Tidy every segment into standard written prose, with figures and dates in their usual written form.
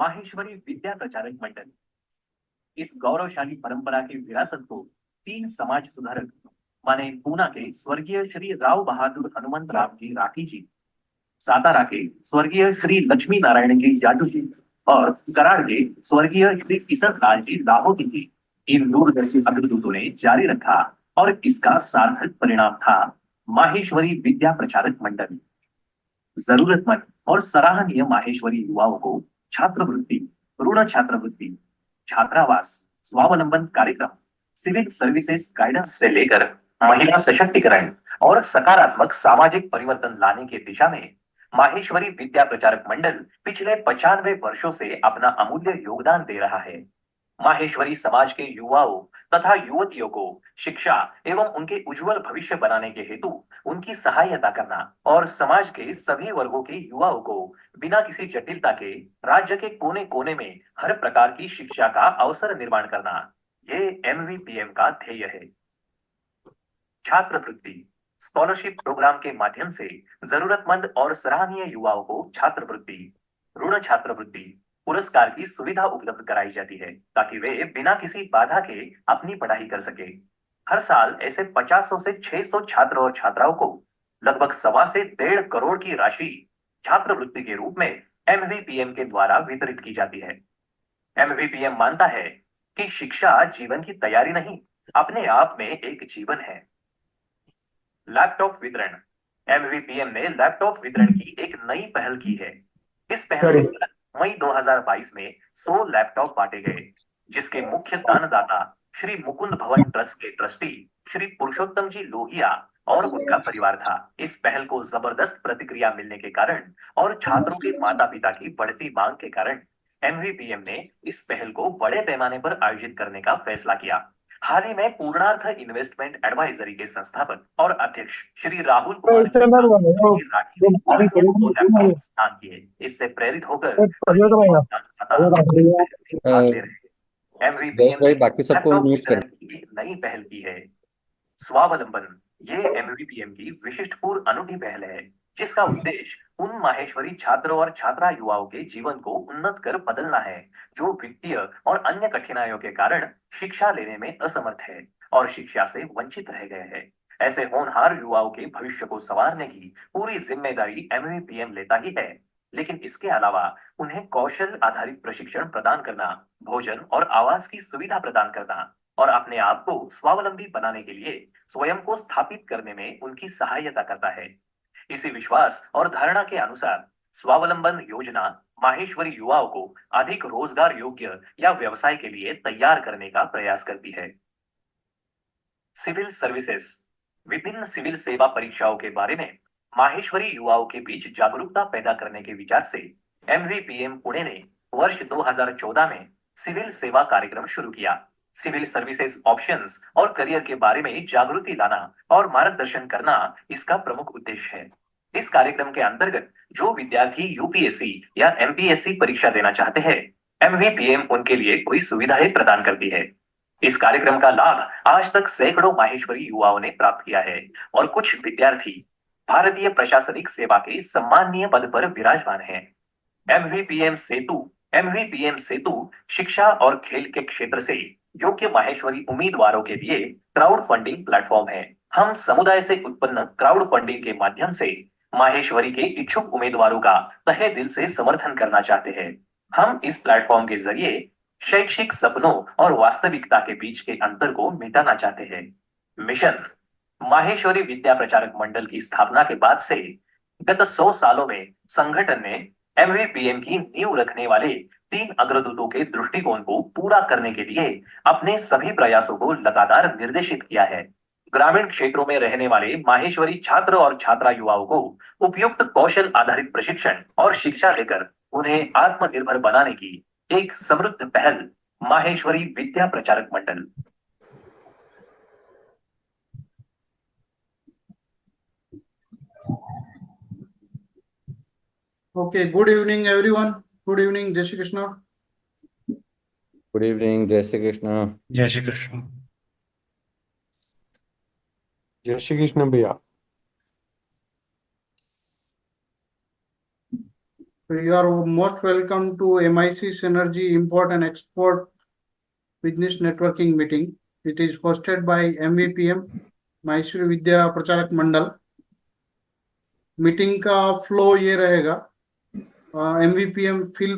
माहेश्वरी विद्या प्रचारक मंडल। इस गौरवशाली परंपरा की विरासत को तीन समाज सुधारक माने पूना के स्वर्गीय श्री राव बहादुर हनुमंत राव जी राठी जी, सातारा के स्वर्गीय श्री लक्ष्मी नारायण जी जाटू जी और कराड़ के स्वर्गीय श्री किशन लाल जी लाहोटी जी, इन दूरदर्शी अग्रदूतों ने जारी रखा। और इसका सार्थक परिणाम था माहेश्वरी विद्या प्रचारक मंडल। जरूरतमंद और सराहनीय माहेश्वरी युवाओं को छात्रवृत्ति, ऋण छात्रवृत्ति, छात्रावास, स्वावलंबन कार्यक्रम, सिविल सर्विसेज गाइडेंस से लेकर महिला सशक्तिकरण और सकारात्मक सामाजिक परिवर्तन लाने की दिशा में माहेश्वरी विद्या प्रचारक मंडल पिछले 95 वर्षों से अपना अमूल्य योगदान दे रहा है। माहेश्वरी समाज के युवाओं तथा युवतियों को शिक्षा एवं उनके उज्जवल भविष्य बनाने के हेतु उनकी सहायता करना और समाज के सभी वर्गों के युवाओं को बिना किसी जटिलता के राज्य के कोने कोने में हर प्रकार की शिक्षा का अवसर निर्माण करना, ये एमवीपीएम का ध्येय है। छात्रवृत्ति स्कॉलरशिप प्रोग्राम के माध्यम से जरूरतमंद और सराहनीय युवाओं को छात्रवृत्ति, ऋण छात्रवृत्ति, पुरस्कार की सुविधा उपलब्ध कराई जाती है ताकि वे बिना किसी बाधा के अपनी पढ़ाई कर सके। हर साल ऐसे 50 से 600 छात्र और छात्राओं को लगभग 1.25 से 1.5 करोड़ की राशि छात्रवृत्ति के रूप में एमवीपीएम के द्वारा वितरित की जाती है। एमवीपीएम मानता है कि शिक्षा जीवन की तैयारी नहीं, अपने आप में एक जीवन है। लैपटॉप वितरण। एमवीपीएम ने लैपटॉप वितरण की एक नई पहल की है। इस पहल के तहत मई 2022 में 100 लैपटॉप बांटे गए, जिसके मुख्य दानदाता श्री मुकुंद भवन ट्रस्ट के ट्रस्टी श्री पुरुषोत्तम जी लोहिया और उनका परिवार था। इस पहल को जबरदस्त प्रतिक्रिया मिलने के कारण और छात्रों के माता पिता की बढ़ती मांग के कारण एमवीपीएम ने इस पहल को बड़े पैमाने पर आयोजित करने का फैसला किया। हाल ही में पूर्णार्थ इन्वेस्टमेंट एडवाइजरी के संस्थापक और अध्यक्ष श्री राहुल कुमार जी राठी ने दो लैपटॉप स्थान किए। इससे प्रेरित होकर भाग ले रहे हैं। सुरेश एमवीपीएम भाई ने बाकी सबको लैपटॉप म्यूट कर। वितरण की एक नई पहल की है। स्वावलंबन, ये एमवीपीएम की विशिष्टपूर्ण अनूठी पहल है जिसका उद्देश्य उन माहेश्वरी छात्र और छात्रा युवाओं के जीवन को उन्नत कर बदलना है जो वित्तीय और अन्य कठिनाइयों के कारण शिक्षा लेने में असमर्थ है और शिक्षा से वंचित रह गए हैं। ऐसे होनहार युवाओं के भविष्य को संवारने की पूरी जिम्मेदारी एमवीपीएम लेता ही है, लेकिन इसके अलावा उन्हें कौशल आधारित प्रशिक्षण प्रदान करना, भोजन और आवास की सुविधा प्रदान करना और अपने आप को स्वावलंबी बनाने के लिए स्वयं को स्थापित करने में उनकी सहायता करता है। इसी विश्वास और धारणा के अनुसार स्वावलंबन योजना माहेश्वरी युवाओं को अधिक रोजगार योग्य या व्यवसाय के लिए तैयार करने का प्रयास करती है। सिविल सर्विसेज, विभिन्न सिविल सेवा परीक्षाओं के बारे में माहेश्वरी युवाओं के बीच जागरूकता पैदा करने के विचार से एमवीपीएम पुणे ने वर्ष 2014 में सिविल सेवा कार्यक्रम शुरू किया। सिविल सर्विसेज ऑप्शंस और करियर के बारे में जागृति लाना और मार्गदर्शन करना इसका प्रमुख उद्देश्य है। इस कार्यक्रम के अंतर्गत जो विद्यार्थी यूपीएससी या एमपीएससी परीक्षा देना चाहते हैं, एमवीपीएम उनके लिए कोई सुविधाएं प्रदान करती है। इस कार्यक्रम का लाभ आज तक सैकड़ों माहेश्वरी युवाओं ने प्राप्त किया है और कुछ विद्यार्थी भारतीय प्रशासनिक सेवा के सम्माननीय पद पर विराजमान हैं। एमवीपीएम सेतु, एमवीपीएम सेतु शिक्षा और खेल के क्षेत्र से योग्य माहेश्वरी उम्मीदवारों के लिए क्राउड फंडिंग प्लेटफॉर्म है। हम समुदाय से उत्पन्न क्राउड फंडिंग के माध्यम से माहेश्वरी के इच्छुक उम्मीदवारों का तहे दिल से समर्थन करना चाहते हैं। हम इस प्लेटफॉर्म के जरिए शैक्षिक सपनों और वास्तविकता के बीच के अंतर को मिटाना चाहते हैं। मिशन, माहेश्वरी विद्या प्रचारक मंडल की स्थापना के बाद से गत 100 सालों में संगठन ने एमवीपीएम की नींव रखने वाले 3 अग्रदूतों के दृष्टिकोण को पूरा करने के लिए अपने सभी प्रयासों को लगातार निर्देशित किया है। ग्रामीण क्षेत्रों में रहने वाले माहेश्वरी छात्र और छात्रा युवाओं को उपयुक्त कौशल आधारित प्रशिक्षण और शिक्षा देकर उन्हें आत्मनिर्भर बनाने की एक समृद्ध पहल माहेश्वरी विद्या प्रचारक मंडल। Okay, good evening, everyone. Good evening, Jai Shri Krishna. Good evening, जय श्री कृष्ण। जय श्री कृष्ण। जय श्री कृष्ण भैया। So you are most welcome to MIC Synergy Import and Export Business Networking Meeting. It is hosted by MVPM, Maheshwari विद्या प्रचारक मंडल. मीटिंग का flow ये रहेगा. MVPM fill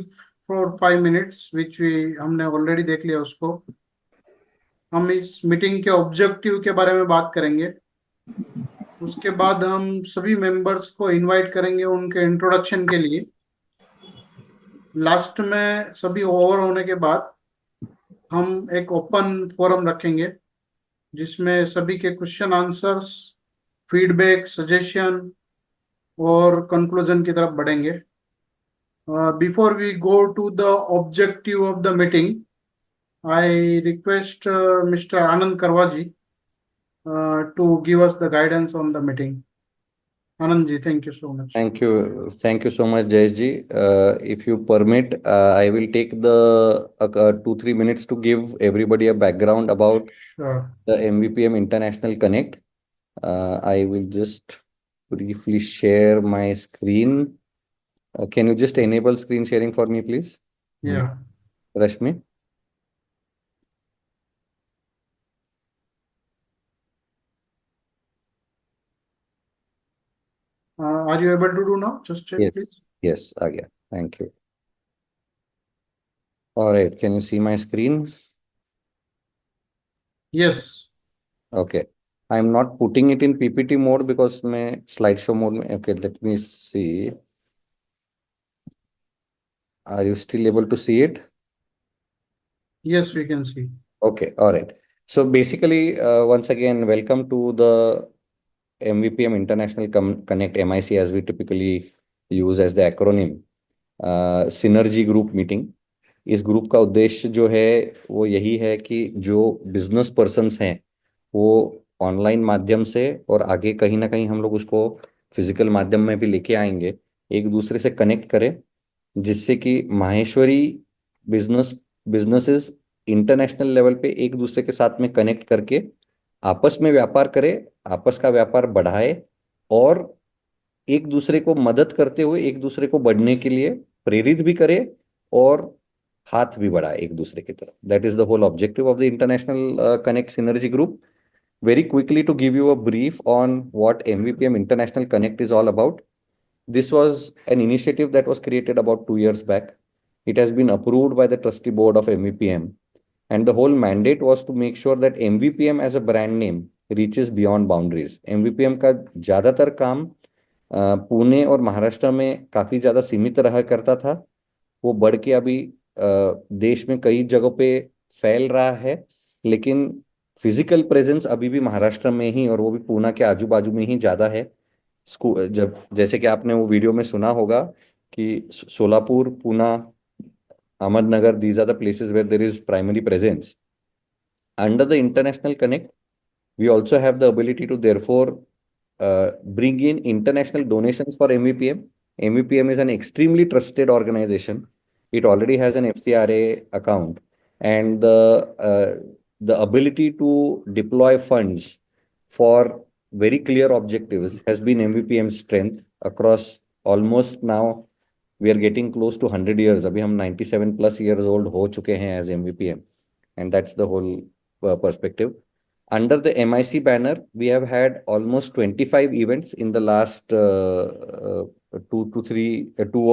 for 5 minutes, विच हमने already देख लिया उसको. हम इस मीटिंग के ऑब्जेक्टिव के बारे में बात करेंगे. उसके बाद हम सभी मेंबर्स को इनवाइट करेंगे उनके इंट्रोडक्शन के लिए. लास्ट में सभी ओवर होने के बाद हम एक ओपन फोरम रखेंगे जिसमें सभी के क्वेश्चन आंसर्स, फीडबैक, सजेशन और कंक्लूजन की तरफ बढ़ेंगे. Before we go to the objective of the meeting, I request mister Anand Karwaji to give us the guidance on the meeting. Anand ji, thank you so much. Thank you so much, Jayesh ji. If you permit, I will take the 2-3 minutes to give everybody a background about Sure. the MVPM International Connect. I will just briefly share my screen. Can you just enable screen sharing for me, please? Yeah. Rashmi? Are you able to do now? Just check, please. Yes, आ गया. Thank you. All right, can you see my screen? Yes. Okay. I'm not putting it in PPT mode because मैं slideshow mode में. Okay, let me see. Are you still able to see it? Yes, we can see. Okay, all right. So basically, once again, welcome to the MVPM International Connect, MIC, as we typically use as the acronym, Synergy Group Meeting. इस group का उद्देश्य जो है वो यही है कि जो बिजनेस पर्सन्स हैं वो ऑनलाइन माध्यम से और आगे कहीं ना कहीं हम लोग उसको फिजिकल माध्यम में भी लेके आएंगे, एक दूसरे से कनेक्ट करें, जिससे कि माहेश्वरी बिजनेसेस इंटरनेशनल लेवल पे एक दूसरे के साथ में कनेक्ट करके आपस में व्यापार करे, आपस का व्यापार बढ़ाए और एक दूसरे को मदद करते हुए एक दूसरे को बढ़ने के लिए प्रेरित भी करे और हाथ भी बढ़ाए एक दूसरे की तरफ. That is the whole objective of the international connect synergy group. Very quickly to give you a brief on what MVPM International Connect is all about. This was an initiative that was created about 2 years back. It has been approved by the trustee board of MVPM. And the whole mandate was to make sure that MVPM as a brand name reaches beyond boundaries. MVPM का ज़्यादातर काम पुणे और महाराष्ट्र में काफ़ी ज़्यादा सीमित रहा करता था. वो बढ़ के अभी देश में कई जगहों पे फैल रहा है, लेकिन फिजिकल प्रेजेंस अभी भी महाराष्ट्र में ही और वो भी पुणे के आजू बाजू में ही ज़्यादा है. जब जैसे कि आपने वो वीडियो में सुना होगा कि Solapur, Pune, Ahmednagar, these are the places where there is primary presence. Under the International Connect, we also have the ability to therefore bring in international donations for MVPM. MVPM is an extremely trusted organization. It already has an FCRA account, and the ability to deploy funds for very clear objectives has been MVPM's strength across almost now. We are getting close to 100 years. अभी हम 97 plus years old हो चुके हैं as MVPM, and that's the whole perspective. Under the MIC banner, we have had almost 25 events in the last 2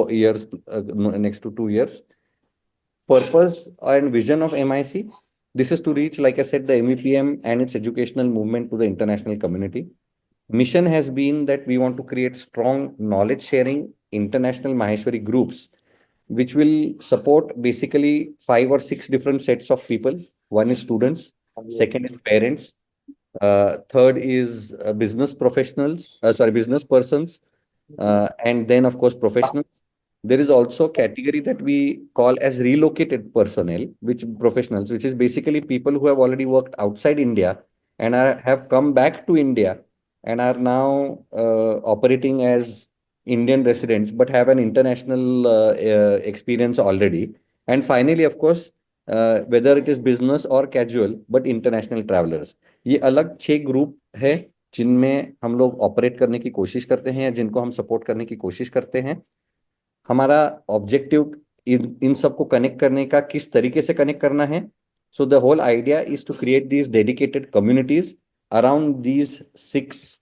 years, next to 2 years. Purpose and vision of MIC: this is to reach, like I said, the MVPM and its educational movement to the international community. Mission has been that we want to create strong knowledge sharing international Maheshwari groups, which will support basically 5 or 6 different sets of people. One is students, second is parents, third is business persons, and then of course professionals. There is also a category that we call as relocated personnel, which is basically people who have already worked outside India and have come back to India and are now operating as Indian residents but have an international experience already. And finally, of course, whether it is business or casual but international travelers. ये अलग 6 group है जिनमें हम लोग operate करने की कोशिश करते हैं या जिनको हम सपोर्ट करने की कोशिश करते हैं. हमारा ऑब्जेक्टिव इन सबको कनेक्ट करने का किस तरीके से कनेक्ट करना है. So the whole idea is to create these dedicated communities around these 6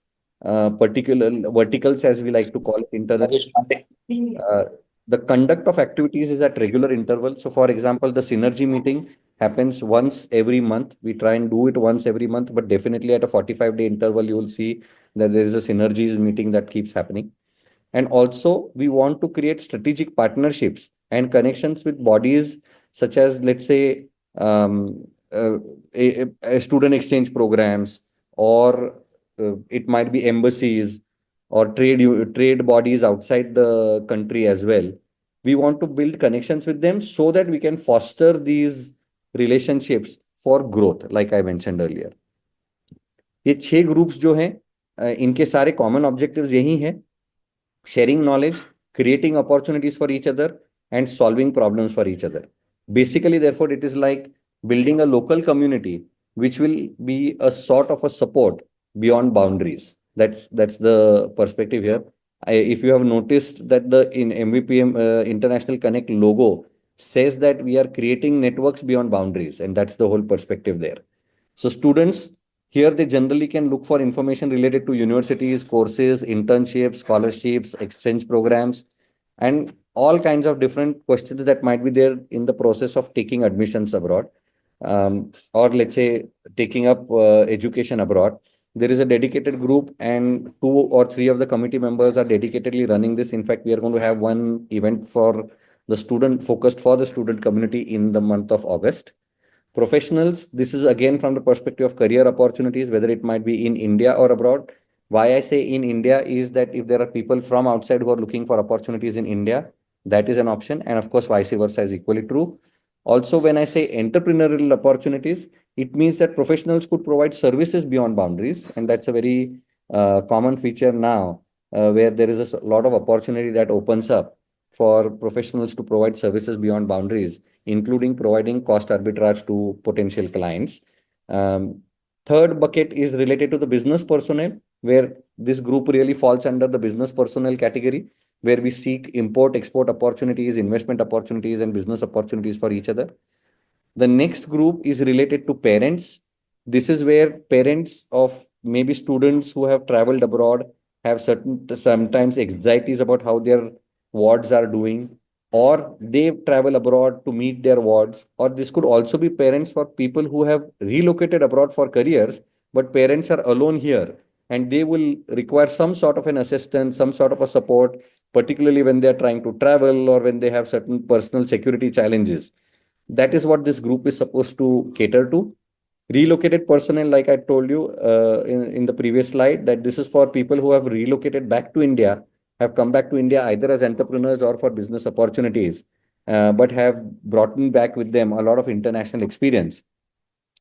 particular verticals, as we like to call it internally. The conduct of activities is at regular intervals. So, for example, the synergy meeting happens once every month. We try and do it once every month, but definitely at a 45-day interval, you will see that there is a synergies meeting that keeps happening. And also, we want to create strategic partnerships and connections with bodies such as, let's say, a student exchange programs, or it might be embassies or trade bodies outside the country as well. We want to build connections with them so that we can foster these relationships for growth, like I mentioned earlier. ये 6 groups जो हैं, इनके सारे common objectives यही हैं: sharing knowledge, creating opportunities for each other, and solving problems for each other. Basically, therefore, it is like building a local community which will be a sort of a support beyond boundaries. That's the perspective here. If you have noticed that the in MVPM International Connect logo says that we are creating networks beyond boundaries, and that's the whole perspective there. So students here, they generally can look for information related to universities, courses, internships, scholarships, exchange programs, and all kinds of different questions that might be there in the process of taking admissions abroad, or let's say taking up education abroad. There is a dedicated group, and 2 or 3 of the committee members are dedicatedly running this. In fact, we are going to have one event for the student, focused for the student community, in the month of August. Professionals, this is again from the perspective of career opportunities, whether it might be in India or abroad. Why I say in India is that if there are people from outside who are looking for opportunities in India, that is an option. And of course, vice versa is equally true. Also, when I say entrepreneurial opportunities, it means that professionals could provide services beyond boundaries. And that's a very common feature now, where there is a lot of opportunity that opens up for professionals to provide services beyond boundaries, including providing cost arbitrage to potential clients. Um, Third bucket is related to the business personnel, where this group really falls under the business personnel category, where we seek import, export opportunities, investment opportunities, and business opportunities for each other. The next group is related to parents. This is where parents of maybe students who have traveled abroad have sometimes anxieties about how their wards are doing, or they travel abroad to meet their wards, or this could also be parents for people who have relocated abroad for careers, but parents are alone here, and they will require some sort of an assistance, some sort of a support, particularly when they are trying to travel or when they have certain personal security challenges. That is what this group is supposed to cater to. Relocated personnel, like I told you in the previous slide, that this is for people who have relocated back to India, have come back to India either as entrepreneurs or for business opportunities, but have brought back with them a lot of international experience.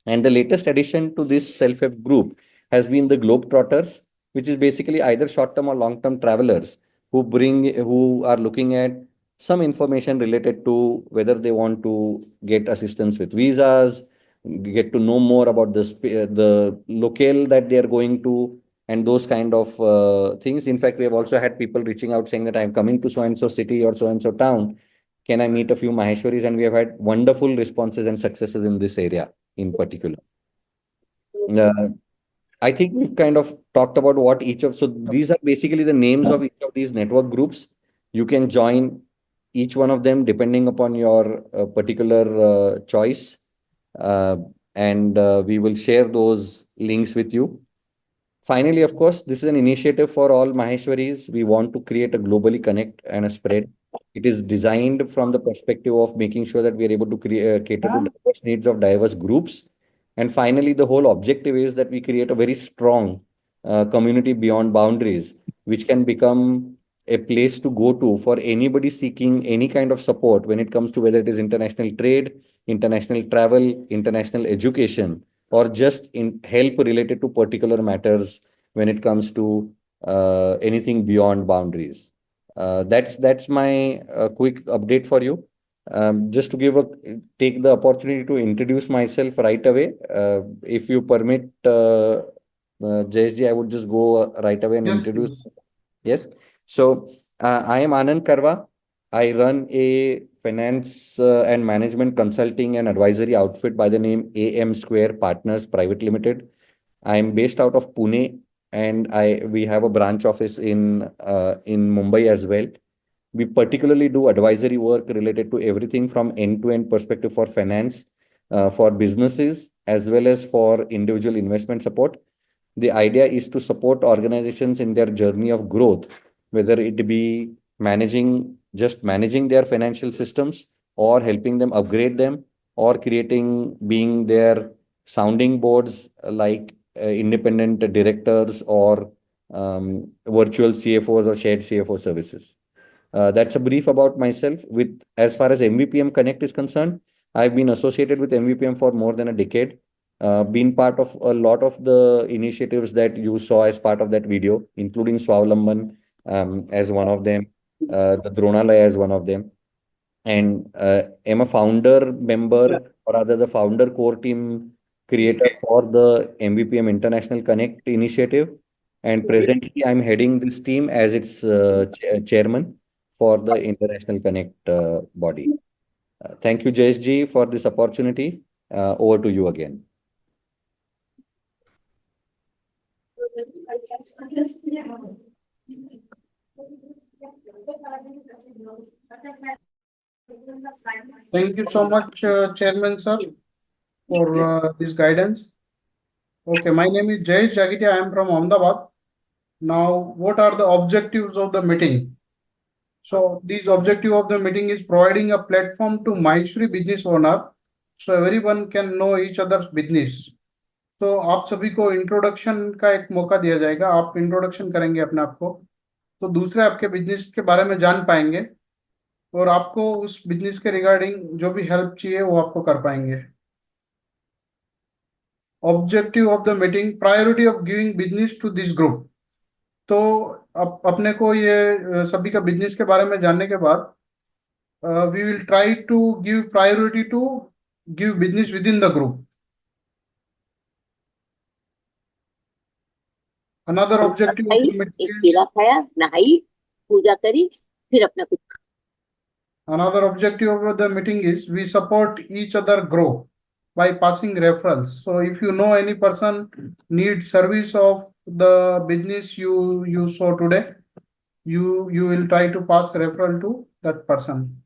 And the latest addition to this self-help group has been the Globetrotters, which is basically either short-term or long-term travelers who are looking at some information related to whether they want to get assistance with visas, get to know more about the locale that they are going to, and those kind of things. In fact, we have also had people reaching out saying that I'm coming to so and so city or so and so town. Can I meet a few Maheshwaris? And we have had wonderful responses and successes in this area in particular. Uh, I think we've kind of talked about what so these are basically the names of each of these network groups. You can join each one of them depending upon your particular choice. And we will share those links with you. Finally, of course, this is an initiative for all Maheshwaris. We want to create a globally connect and a spread. It is designed from the perspective of making sure that we are able to cater to diverse needs of diverse groups. And finally, the whole objective is that we create a very strong community beyond boundaries, which can become a place to go to for anybody seeking any kind of support when it comes to whether it is international trade, international travel, international education, or just in help related to particular matters when it comes to anything beyond boundaries. That's my quick update for you. Just to take the opportunity to introduce myself right away. If you permit, Jayesh, I would just go right away and Yes, introduce. please. Yes. So I am Anand Karwa. I run a finance and management consulting and advisory outfit by the name AM Square Partners Private Limited. I am based out of Pune, and we have a branch office in Mumbai as well. We particularly do advisory work related to everything from end-to-end perspective for finance, for businesses, as well as for individual investment support. The idea is to support organizations in their journey of growth, whether it be managing their financial systems, or helping them upgrade them, or being their sounding boards, like independent directors, or virtual CFOs or shared CFO services. That's a brief about myself. With as far as MVPM Connect is concerned, I've been associated with MVPM for more than a decade. Been part of a lot of the initiatives that you saw as part of that video, including Swavlamban as one of them, the Dronalaya as one of them, and am a founder member, or rather the founder core team creator for the MVPM International Connect initiative. And presently, I'm heading this team as its chairman for the International Connect body. Thank you, JSG, for this opportunity. Over to you again. Thank you so much, Chairman sir, for this guidance. Okay, my name is Jayesh Jagitia. I am from Ahmedabad. Now, what are the objectives of the meeting? So, these objective of the meeting is providing a platform to Maheshwari business owner, so everyone can know each other's business. तो आप सभी को introduction का एक मौका दिया जाएगा, आप इंट्रोडक्शन करेंगे अपने आप को, तो दूसरे आपके बिजनेस के बारे में जान पाएंगे और आपको उस बिजनेस के रिगार्डिंग जो भी हेल्प चाहिए वो आपको कर पाएंगे. Objective of the meeting, priority of giving business to this group. तो अपने को ये सभी का बिजनेस के बारे में जानने के बाद we will try to give priority to give business within the group. Another objective of the meeting is केला खाया, नहाई, पूजा करी, फिर अपना कुछ. Another objective of the meeting is we support each other grow by passing referrals. So if you know any person needs service of the business you saw today, you will try to pass referral to that person.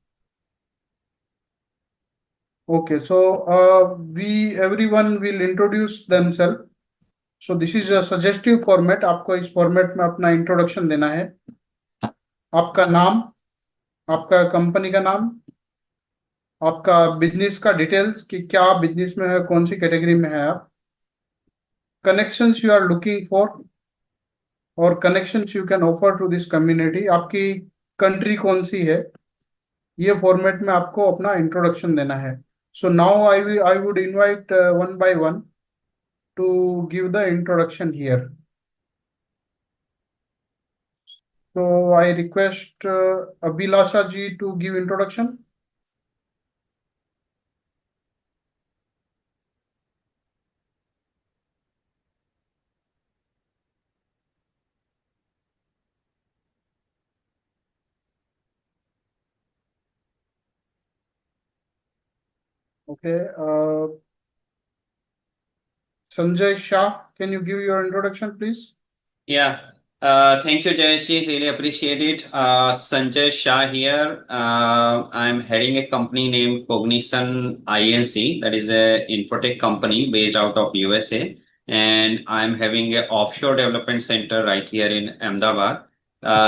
Okay, so everyone will introduce themselves. So this is a suggestive format. आपको इस format में अपना introduction देना है. आपका नाम, आपका company का नाम, आपका बिजनेस का डिटेल्स कि क्या बिजनेस में है, कौन सी कैटेगरी में है आप, connections you are looking for और connections you can offer to this community, आपकी कंट्री कौन सी है, ये फॉर्मेट में आपको अपना इंट्रोडक्शन देना है. So now I would invite one by one to give the introduction here. So I request Abhilasha ji to give introduction. Okay. Sanjay Shah, can you give your introduction, please? Yeah. Thank you, Jayeshji. Really appreciate it. Sanjay Shah here. I'm heading a company named Cognizant Inc. That is a infotech company based out of USA. And I'm having an offshore development center right here in Ahmedabad,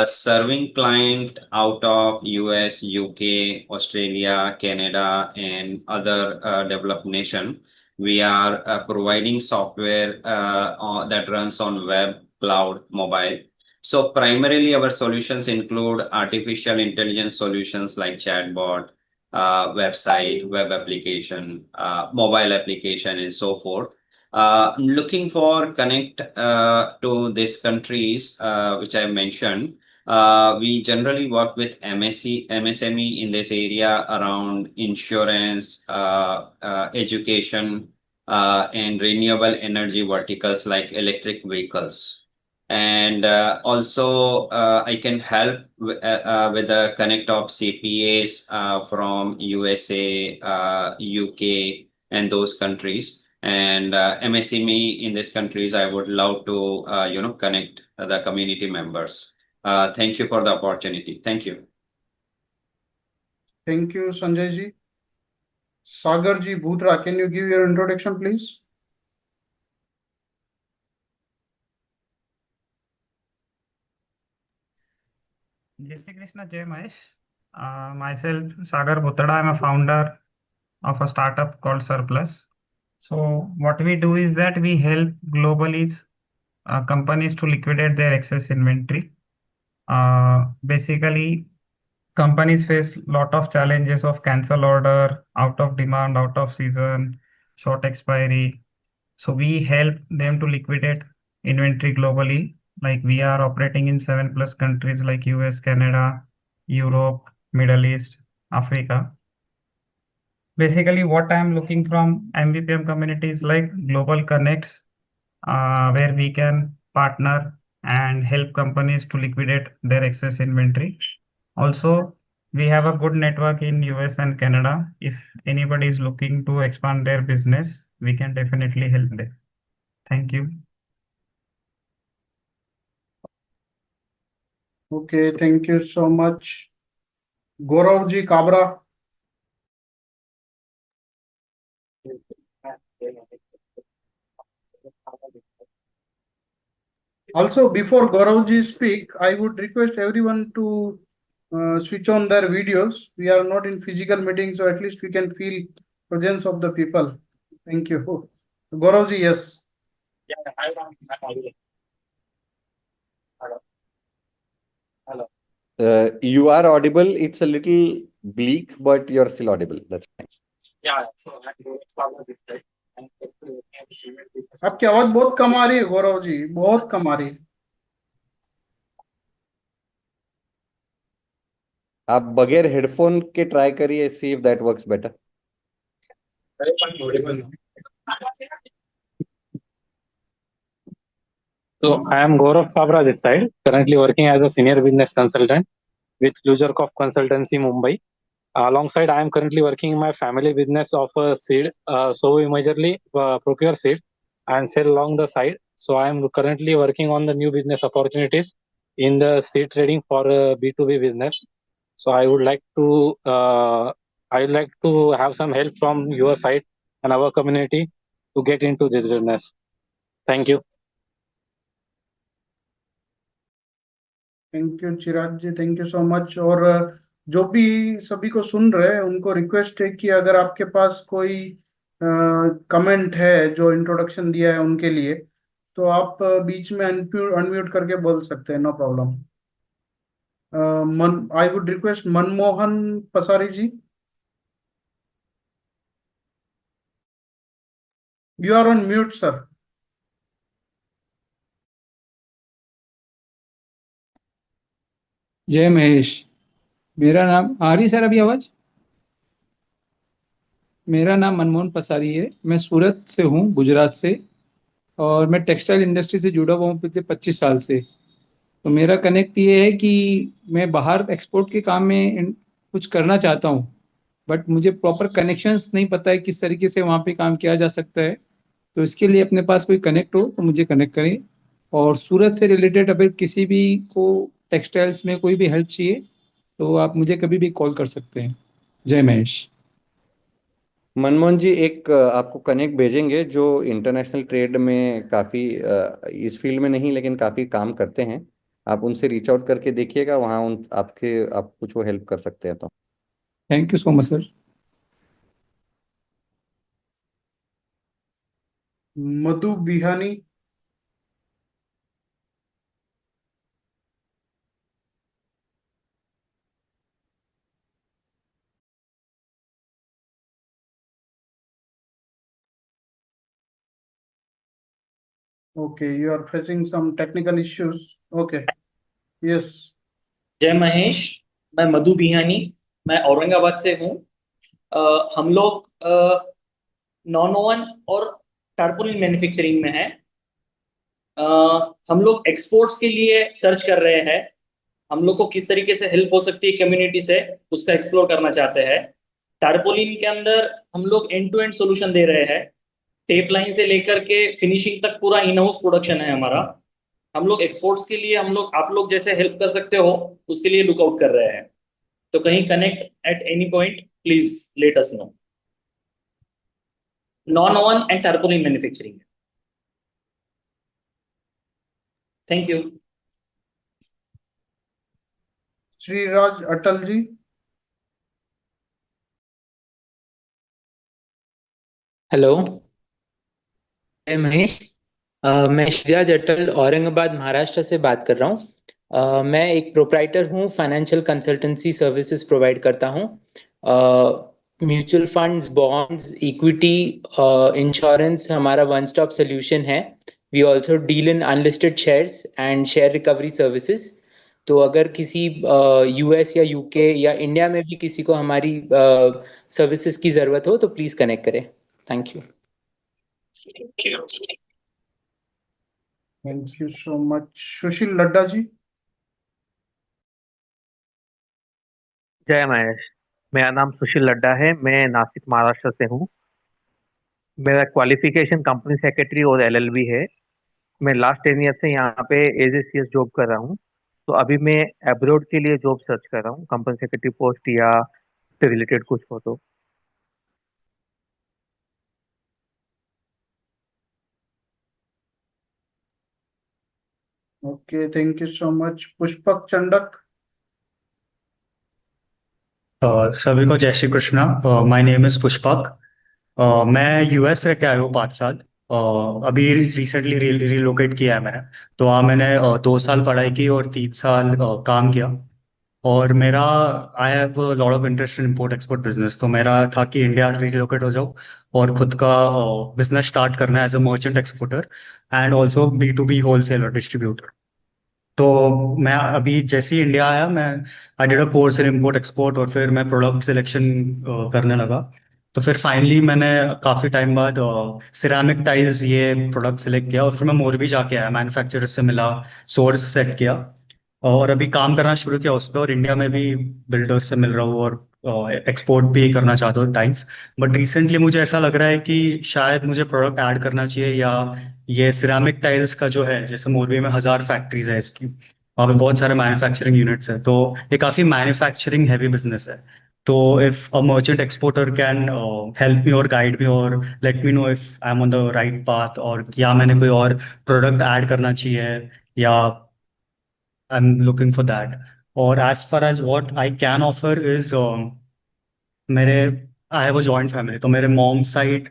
serving client out of US, UK, Australia, Canada, and other developed nation. We are providing software that runs on web, cloud, mobile. So primarily our solutions include artificial intelligence solutions like chatbot, website, web application, mobile application, and so forth. Looking for connect to these countries, which I mentioned. We generally work with MSME in this area around insurance, education, and renewable energy verticals like electric vehicles. And also I can help with the connect of CPAs from USA, UK, and those countries. And MSME in these countries, I would love to connect the community members. Thank you for the opportunity. Thank you. Thank you, Sanjay ji. Sagar ji Bhutra, can you give your introduction, please? Jai Shri Krishna, Jai Mahesh. Myself, Sagar Bhutada, I'm a founder of a startup called Surplus. So what we do is that we help globally companies to liquidate their excess inventory. Basically, companies face lot of challenges of cancel order, out of demand, out of season, short expiry. So we help them to liquidate inventory globally. Like we are operating in 7+ countries like US, Canada, Europe, Middle East, Africa. Basically, what I'm looking from MVPM community is like global connects, where we can partner and help companies to liquidate their excess inventory. Also, we have a good network in US and Canada. If anybody is looking to expand their business, we can definitely help them. Thank you. Okay, thank you so much. Gaurav ji Kabra. Also, before Gaurav ji speak, I would request everyone to switch on their videos. We are not in physical meeting, so at least we can feel presence of the people. Thank you. Gaurav ji, yes. You are audible. It's a little bleak, but you're still audible. That's fine. आपकी आवाज बहुत कम आ रही है गौरव जी, बहुत कम आ रही है. आप बगैर हेडफोन के ट्राई करिए, see if that works better. So I am Gaurav Kabra this side, currently working as a senior business consultant with Flugerkopf Consultancy Mumbai. Alongside, I am currently working in my family business of seed. So we majorly procure seed and sell along the side. So I am currently working on the new business opportunities in the seed trading for B2B business. So I would like to have some help from your side and our community to get into this business. Thank you. Thank you Chirag ji, thank you so much. और जो भी सभी को सुन रहे हैं उनको request है कि अगर आपके पास कोई कमेंट है जो इंट्रोडक्शन दिया है उनके लिए, तो आप बीच में अनम्यूट करके बोल सकते हैं, no problem. I would request Manmohan Pasari ji, you are on mute sir. जय महेश. मेरा नाम आ रही सर अभी आवाज? मेरा नाम मनमोहन पसारी है. मैं सूरत से हूँ, गुजरात से, और मैं टेक्सटाइल इंडस्ट्री से जुड़ा हुआ हूँ पिछले 25 साल से. तो मेरा कनेक्ट ये है कि मैं बाहर एक्सपोर्ट के काम में कुछ करना चाहता हूँ, बट मुझे प्रॉपर कनेक्शंस नहीं पता है किस तरीके से वहाँ पे काम किया जा सकता है. तो इसके लिए अपने पास कोई कनेक्ट हो तो मुझे कनेक्ट करें. और सूरत से रिलेटेड अगर किसी भी को टेक्सटाइल्स में कोई भी हेल्प चाहिए तो आप मुझे कभी भी कॉल कर सकते हैं. जय महेश. मनमोहन जी, एक आपको कनेक्ट भेजेंगे जो इंटरनेशनल ट्रेड में काफ़ी इस फील्ड में नहीं लेकिन काफ़ी काम करते हैं. आप उनसे रीच आउट करके देखिएगा, वहाँ आप कुछ वो हेल्प कर सकते हैं. तो thank you so much sir. Madhu Bihani. Okay, you are facing some technical issues. Okay, yes. जय महेश, मैं मधु बिहानी, मैं औरंगाबाद से हूँ. हम लोग नॉन ओवन और टारपोलिन मैन्युफैक्चरिंग में हैं. हम लोग एक्सपोर्ट्स के लिए सर्च कर रहे हैं। हम लोग को किस तरीके से हेल्प हो सकती है कम्युनिटी से, उसका एक्सप्लोर करना चाहते हैं। टारपोलिन के अंदर हम लोग एंड टू एंड सोल्यूशन दे रहे हैं। टेप लाइन से लेकर के फिनिशिंग तक पूरा इन हाउस प्रोडक्शन है हमारा। हम लोग एक्सपोर्ट्स के लिए हम लोग आप लोग जैसे हेल्प कर सकते हो उसके लिए लुकआउट कर रहे हैं। तो कहीं connect at any point, please let us know. Non woven and tarpaulin manufacturing. Thank you. Shriraj Atal ji. Hello, Jai Mahesh. मैं श्रीराज अटल औरंगाबाद महाराष्ट्र से बात कर रहा हूँ। मैं एक प्रोप्राइटर हूँ, फाइनेंशियल कंसल्टेंसी सर्विसेज प्रोवाइड करता हूँ। Mutual funds, bonds, equity, insurance हमारा वन स्टॉप सोल्यूशन है। We also deal in unlisted shares and share recovery services. तो अगर किसी यूएस या यूके या इंडिया में भी किसी को हमारी सर्विसेज की ज़रूरत हो तो प्लीज़ कनेक्ट करें। Thank you. Thank you so much. Sushil Ladda ji. जय महेश, मेरा नाम सुशील लड्डा है। मैं नासिक महाराष्ट्र से हूँ। मेरा क्वालिफिकेशन कंपनी सेक्रेटरी और एलएलबी है। मैं लास्ट 10 ईयर से यहाँ पे एज ए सीएस जॉब कर रहा हूँ। तो अभी मैं अब्रॉड के लिए जॉब सर्च कर रहा हूँ, कंपनी सेक्रेटरी पोस्ट या से रिलेटेड कुछ हो तो। Okay, thank you so much. Pushpak Chandak. सभी को जय Shri Krishna. My name is Pushpak. मैं यूएस रह के आया हूँ 5 साल। अभी रिसेंटली रिलोकेट किया है मैंने। तो वहाँ मैंने 2 साल पढ़ाई की और 3 साल काम किया। और मेरा I have lot of interest in import export business. तो मेरा था कि इंडिया रिलोकेट हो जाओ और खुद का बिजनेस स्टार्ट करना है as a merchant exporter and also B2B wholesaler distributor. तो मैं अभी जैसे ही इंडिया आया, मैं I did a course in import export और फिर मैं प्रोडक्ट सिलेक्शन करने लगा। तो फिर फाइनली मैंने काफ़ी टाइम बाद सिरेमिक टाइल्स ये प्रोडक्ट सिलेक्ट किया और फिर मैं मोरबी जाके आया, मैन्युफैक्चरर से मिला, सोर्स सेट किया और अभी काम करना शुरू किया उस पर। और इंडिया में भी बिल्डर्स से मिल रहा हूँ और एक्सपोर्ट भी करना चाहता हूँ टाइल्स। बट रिसेंटली मुझे ऐसा लग रहा है कि शायद मुझे प्रोडक्ट ऐड करना चाहिए, या ये सिरेमिक टाइल्स का जो है, जैसे मोरबी में 1000 फैक्ट्रीज है इसकी, वहाँ पे बहुत सारे मैन्युफैक्चरिंग यूनिट्स है, तो ये काफ़ी मैन्युफैक्चरिंग हैवी बिजनेस है। तो if a merchant exporter can help me और गाइड मी और let me know if I am on the right path, और क्या मैंने कोई और प्रोडक्ट ऐड करना चाहिए, या I'm looking for that. Or as far as what I can offer is मेरे I have a joint family, तो मेरे mom side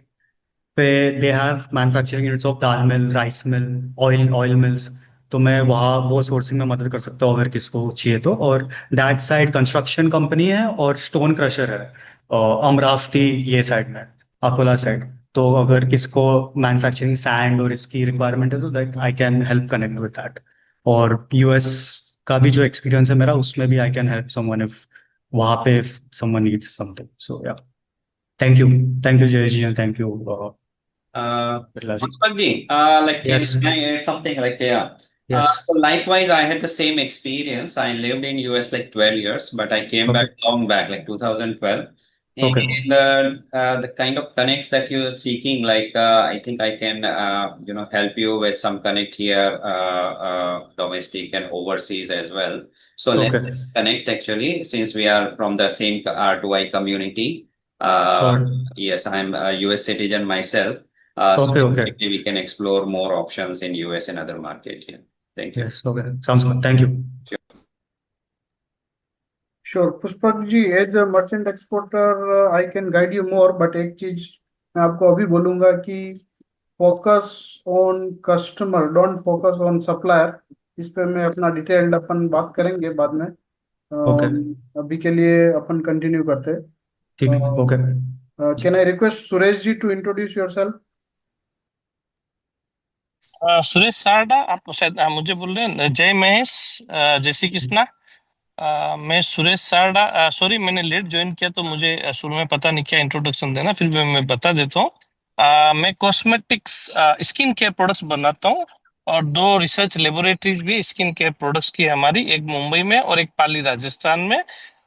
पे they have manufacturing units of dal mill, rice mill, oil mills. तो मैं वहाँ वो sourcing में मदद कर सकता हूँ अगर किसको चाहिए तो। और दैट साइड कंस्ट्रक्शन कंपनी है और स्टोन क्रशर है अमरावती ये साइड में, अकोला साइड। तो अगर किसको मैन्युफैक्चरिंग सैंड और इसकी रिक्वायरमेंट है तो that I can help connect with that. और यूएस का भी जो एक्सपीरियंस है मेरा, उसमें भी I can help someone if वहाँ पे if someone needs something. So yeah, thank you. Thank you Jay ji, and thank you Birlaji. Pushpakji, like, Yes. can I add something? Like, yeah. Yes. So likewise, I had the same experience. I lived in US like 12 years, but I came Okay. back long back, like 2012. Okay. And the kind of connects that you're seeking, like, I think I can, help you with some connect here, domestic and overseas as well. So Okay. let's connect actually, since we are from the same R2I community. Or Yes, I'm a US citizen myself. So okay, okay. maybe we can explore more options in US and other market here. Thank you. Yes, okay. Sounds good. Thank you. Sure Pushpak ji, as a merchant exporter I can guide you more, but एक चीज मैं आपको अभी बोलूंगा कि focus on customer, don't focus on supplier. इस पे मैं अपना डिटेल्ड अपन बात करेंगे बाद में। Okay. अभी के लिए अपन कंटिन्यू करते ठीक है, okay. Can I request Suresh ji to introduce yourself. Suresh Sarda, आप शायद मुझे बोल रहे हैं। जय महेश, जय श्री कृष्णा। मैं सुरेश सारडा, सॉरी मैंने लेट ज्वाइन किया तो मुझे शुरू में पता नहीं क्या इंट्रोडक्शन देना, फिर भी मैं बता देता हूँ। मैं कॉस्मेटिक्स स्किन केयर प्रोडक्ट्स बनाता हूँ और 2 रिसर्च लेबोरेटरीज भी स्किन केयर प्रोडक्ट्स की है हमारी, एक मुंबई में और एक पाली राजस्थान में।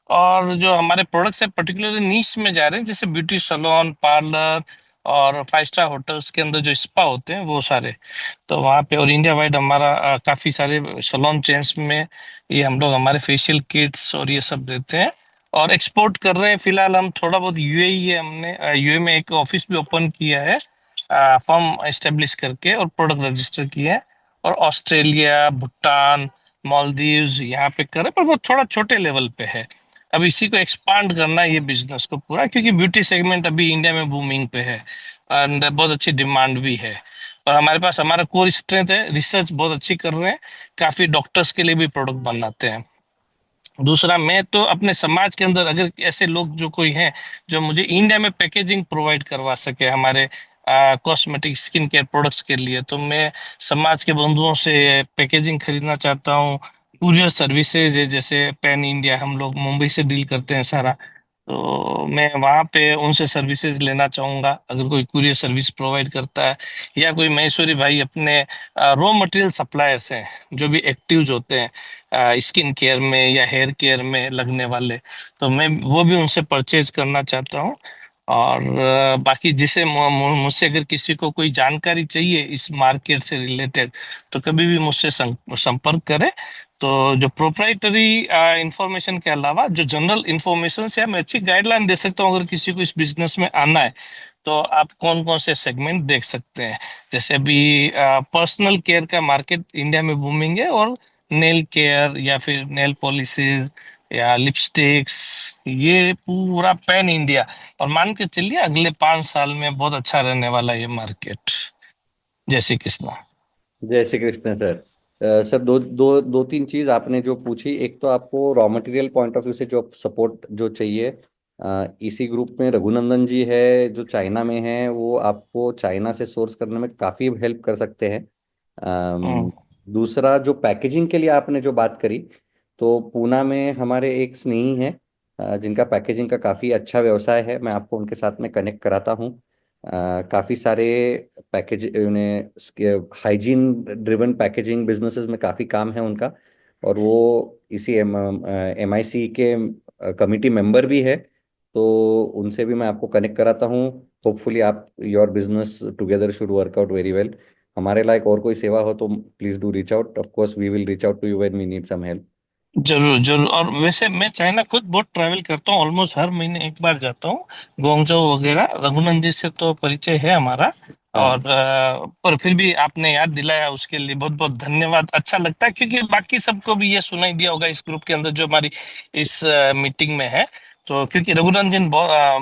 और जो हमारे प्रोडक्ट्स है पर्टिकुलरली नीश में जा रहे हैं, जैसे ब्यूटी सैलून, पार्लर और 5 स्टार होटल्स के अंदर जो स्पा होते हैं वो सारे। तो वहाँ पे और इंडिया वाइड हमारा काफी सारे सैलून चेन्स में ये हम लोग हमारे फेशियल किट्स और ये सब देते हैं और एक्सपोर्ट कर रहे हैं। फिलहाल हम थोड़ा बहुत यूएई है, हमने यूएई में एक ऑफिस भी ओपन किया है, फर्म एस्टेब्लिश करके और प्रोडक्ट रजिस्टर किए हैं। और ऑस्ट्रेलिया, भूटान, मालदीव्स यहाँ पे कर रहे हैं, पर वो थोड़ा छोटे लेवल पे है। अब इसी को एक्सपांड करना है ये बिजनेस को पूरा, क्योंकि ब्यूटी सेगमेंट अभी इंडिया में बूमिंग पे है एंड बहुत अच्छी डिमांड भी है। और हमारे पास हमारा कोर स्ट्रेंथ है, रिसर्च बहुत अच्छी कर रहे हैं, काफी डॉक्टर्स के लिए भी प्रोडक्ट बनाते हैं। दूसरा, मैं तो अपने समाज के अंदर अगर ऐसे लोग जो कोई हैं जो मुझे इंडिया में पैकेजिंग प्रोवाइड करवा सके हमारे कॉस्मेटिक स्किन केयर प्रोडक्ट्स के लिए, तो मैं समाज के बंधुओं से पैकेजिंग खरीदना चाहता हूँ। कुरियर सर्विसेज है, जैसे पैन इंडिया, हम लोग मुंबई से डील करते हैं सारा, तो मैं वहाँ पे उनसे सर्विसेज लेना चाहूँगा अगर कोई कुरियर सर्विस प्रोवाइड करता है। या कोई महेश्वरी भाई अपने रॉ मटेरियल सप्लायर्स हैं जो भी एक्टिव्स होते हैं स्किन केयर में या हेयर केयर में लगने वाले, तो मैं वो भी उनसे परचेज करना चाहता हूँ। और बाकी जिसे मुझसे अगर किसी को कोई जानकारी चाहिए इस मार्केट से रिलेटेड, तो कभी भी मुझसे संपर्क करें। तो जो प्रोप्राइटरी इंफॉर्मेशन के अलावा जो जनरल इंफॉर्मेशन से मैं अच्छी गाइडलाइन दे सकता हूँ, अगर किसी को इस बिजनेस में आना है तो आप कौन कौन से सेगमेंट देख सकते हैं। जैसे अभी पर्सनल केयर का मार्केट इंडिया में बूमिंग है, और नेल केयर या फिर नेल पॉलिसीज या लिपस्टिक्स, ये पूरा पैन इंडिया। और मान के चलिए अगले 5 साल में बहुत अच्छा रहने वाला है ये मार्केट। जय श्री कृष्ण। जय श्री कृष्ण सर। सर, दो तीन चीज आपने जो पूछी, एक तो आपको raw material point of view से जो सपोर्ट जो चाहिए, इसी ग्रुप में रघुनंदन जी है जो चाइना में है, वो आपको चाइना से सोर्स करने में काफी हेल्प कर सकते हैं। दूसरा, जो पैकेजिंग के लिए आपने जो बात करी, तो पूना में हमारे एक स्नेही हैं जिनका पैकेजिंग का काफी अच्छा व्यवसाय है, मैं आपको उनके साथ में कनेक्ट कराता हूँ। काफी सारे पैकेज उन्हें हाइजीन ड्रिवन पैकेजिंग बिजनेसेस में काफी काम है उनका, और वो इसी MIC के कमिटी मेंबर भी है, तो उनसे भी मैं आपको कनेक्ट कराता हूँ। होपफुली आप your business together should work out very well. हमारे लायक और कोई सेवा हो तो please do reach out, of course we will reach out to you when we need some help. जरूर जरूर। और वैसे मैं चाइना खुद बहुत ट्रैवल करता हूँ, ऑलमोस्ट हर महीने एक बार जाता हूँ, गुआंगझो वगैरह। रघुनंदन जी से तो परिचय है हमारा। और पर फिर भी आपने याद दिलाया, उसके लिए बहुत बहुत धन्यवाद। अच्छा लगता है क्योंकि बाकी सबको भी ये सुनाई दिया होगा इस ग्रुप के अंदर जो हमारी इस मीटिंग में है। तो क्योंकि रघुनंदन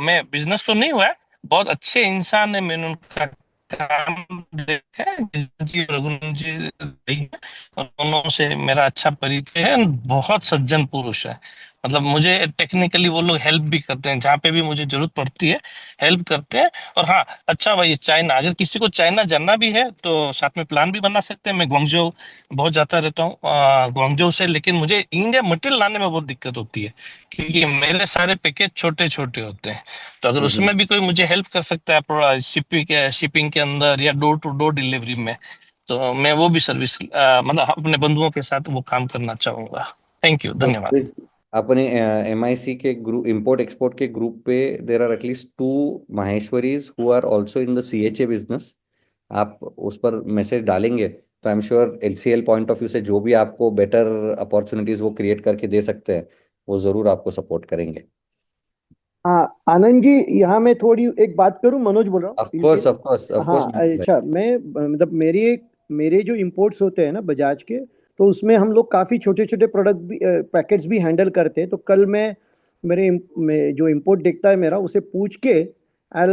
मैं बिजनेस तो नहीं हुआ है, बहुत अच्छे इंसान है, मैंने उनका काम देखा है। जी रघुनंदन जी भाई हैं, और दोनों से मेरा अच्छा परिचय है, बहुत सज्जन पुरुष है। मतलब मुझे टेक्निकली वो लोग हेल्प भी करते हैं, जहाँ पे भी मुझे जरूरत पड़ती है हेल्प करते हैं। और हाँ, अच्छा भाई, चाइना, अगर किसी को चाइना जाना भी है तो साथ में प्लान भी बना सकते हैं। मैं गुआंगझो बहुत जाता रहता हूँ गुआंगझो से, लेकिन मुझे इंडिया मटेरियल लाने में बहुत दिक्कत होती है क्योंकि मेरे सारे पैकेज छोटे छोटे होते हैं। तो अगर उसमें भी कोई मुझे हेल्प कर सकता है शिपिंग के अंदर या डोर टू डोर डिलीवरी में, तो मैं वो भी सर्विस मतलब अपने बंधुओं के साथ वो काम करना चाहूंगा। थैंक यू, धन्यवाद। अपने MIC के ग्रुप, इंपोर्ट एक्सपोर्ट के ग्रुप पे there are at least 2 Maheshwaris who are also in the CHA business. आप उस पर मैसेज डालेंगे तो I am sure LCL point of view से जो भी आपको बेटर अपॉर्चुनिटीज वो क्रिएट करके दे सकते हैं, वो जरूर आपको सपोर्ट करेंगे। हाँ आनंद जी, यहाँ मैं थोड़ी एक बात करूँ, मनोज बोल रहा हूँ। Of course of course of हाँ कोर्स। अच्छा, मैं मतलब मेरे जो इंपोर्ट्स होते हैं ना बजाज के, तो उसमें हम लोग काफ़ी छोटे छोटे प्रोडक्ट भी पैकेट्स भी हैंडल करते हैं। तो कल मैं जो इंपोर्ट देखता है मेरा, उसे पूछ के I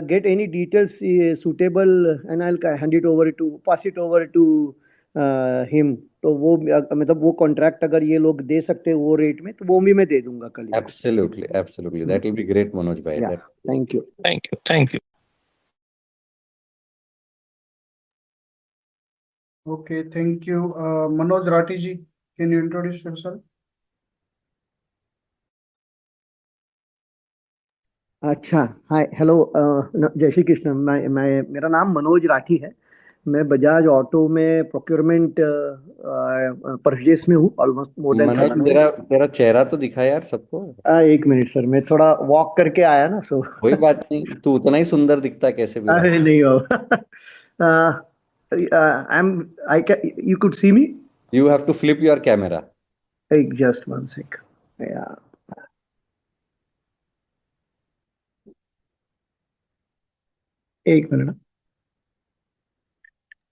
get any details suitable and I hand it over to pass it over to him. तो वो मतलब वो कॉन्ट्रैक्ट अगर ये लोग दे सकते हैं वो रेट में, तो वो भी मैं दे दूंगा कल। Absolutely absolutely, that will be great Manoj भाई। Thank you. Thank you, thank you. Okay, thank you. Manoj Rathi ji, can you introduce yourself? अच्छा, हाय, हेलो, जय श्री कृष्ण। मैं मेरा नाम मनोज राठी है। मैं बजाज ऑटो में प्रोक्योरमेंट परचेस में हूँ ऑलमोस्ट मोर देन मनोज 30 तेरा years। तेरा चेहरा तो दिखा यार सबको। एक मिनट सर, मैं थोड़ा वॉक करके आया ना, सो कोई बात नहीं, तू उतना ही सुंदर दिखता कैसे भी रहा। अरे नहीं हो। I am I can you could see me. You have to flip your camera. Just one sec. एक मिनट,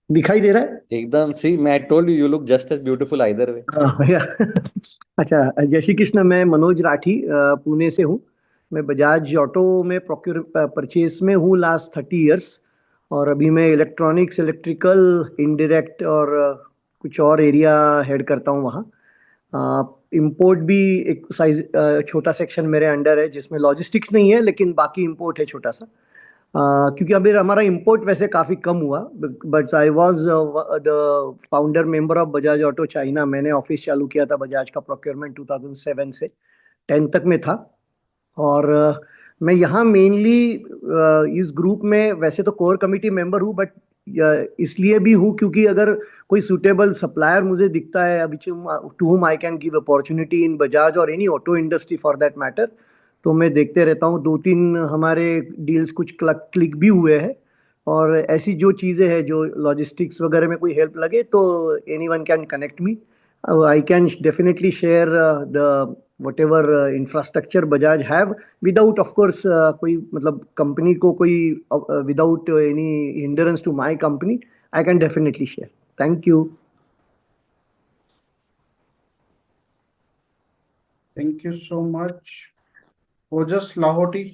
दिखाई दे रहा है? एकदम सी, मैं told you look just as beautiful either way. भैया। अच्छा, जय श्री कृष्ण। मैं मनोज राठी पुणे से हूँ। मैं बजाज ऑटो में परचेस में हूँ लास्ट 30 years। और अभी मैं इलेक्ट्रॉनिक्स, इलेक्ट्रिकल, इनडायरेक्ट और कुछ और एरिया हेड करता हूँ वहाँ। इंपोर्ट भी एक साइज छोटा सेक्शन मेरे अंडर है, जिसमें लॉजिस्टिक्स नहीं है लेकिन बाकी इंपोर्ट है छोटा सा। क्योंकि अभी हमारा इंपोर्ट वैसे काफ़ी कम हुआ, but I was the founder member of Bajaj auto China. मैंने ऑफिस चालू किया था बजाज का प्रोक्योरमेंट 2007 से 10 तक में था। और मैं यहाँ मेनली इस ग्रुप में वैसे तो कोर कमिटी मेंबर हूँ, बट इसलिए भी हूँ क्योंकि अगर कोई सुटेबल सप्लायर मुझे दिखता है अभी to whom I can give opportunity in Bajaj और any auto industry for that matter, तो मैं देखते रहता हूँ। 2-3 हमारे डील्स कुछ क्लिक भी हुए हैं। और ऐसी जो चीज़ें हैं, जो लॉजिस्टिक्स वगैरह में कोई हेल्प लगे तो any one can connect me. I can definitely share the whatever infrastructure Bajaj have, without of course कोई मतलब कंपनी को कोई without any hindrance to my company, I can definitely share. Thank you. Thank you so much. Ojas Lahoti.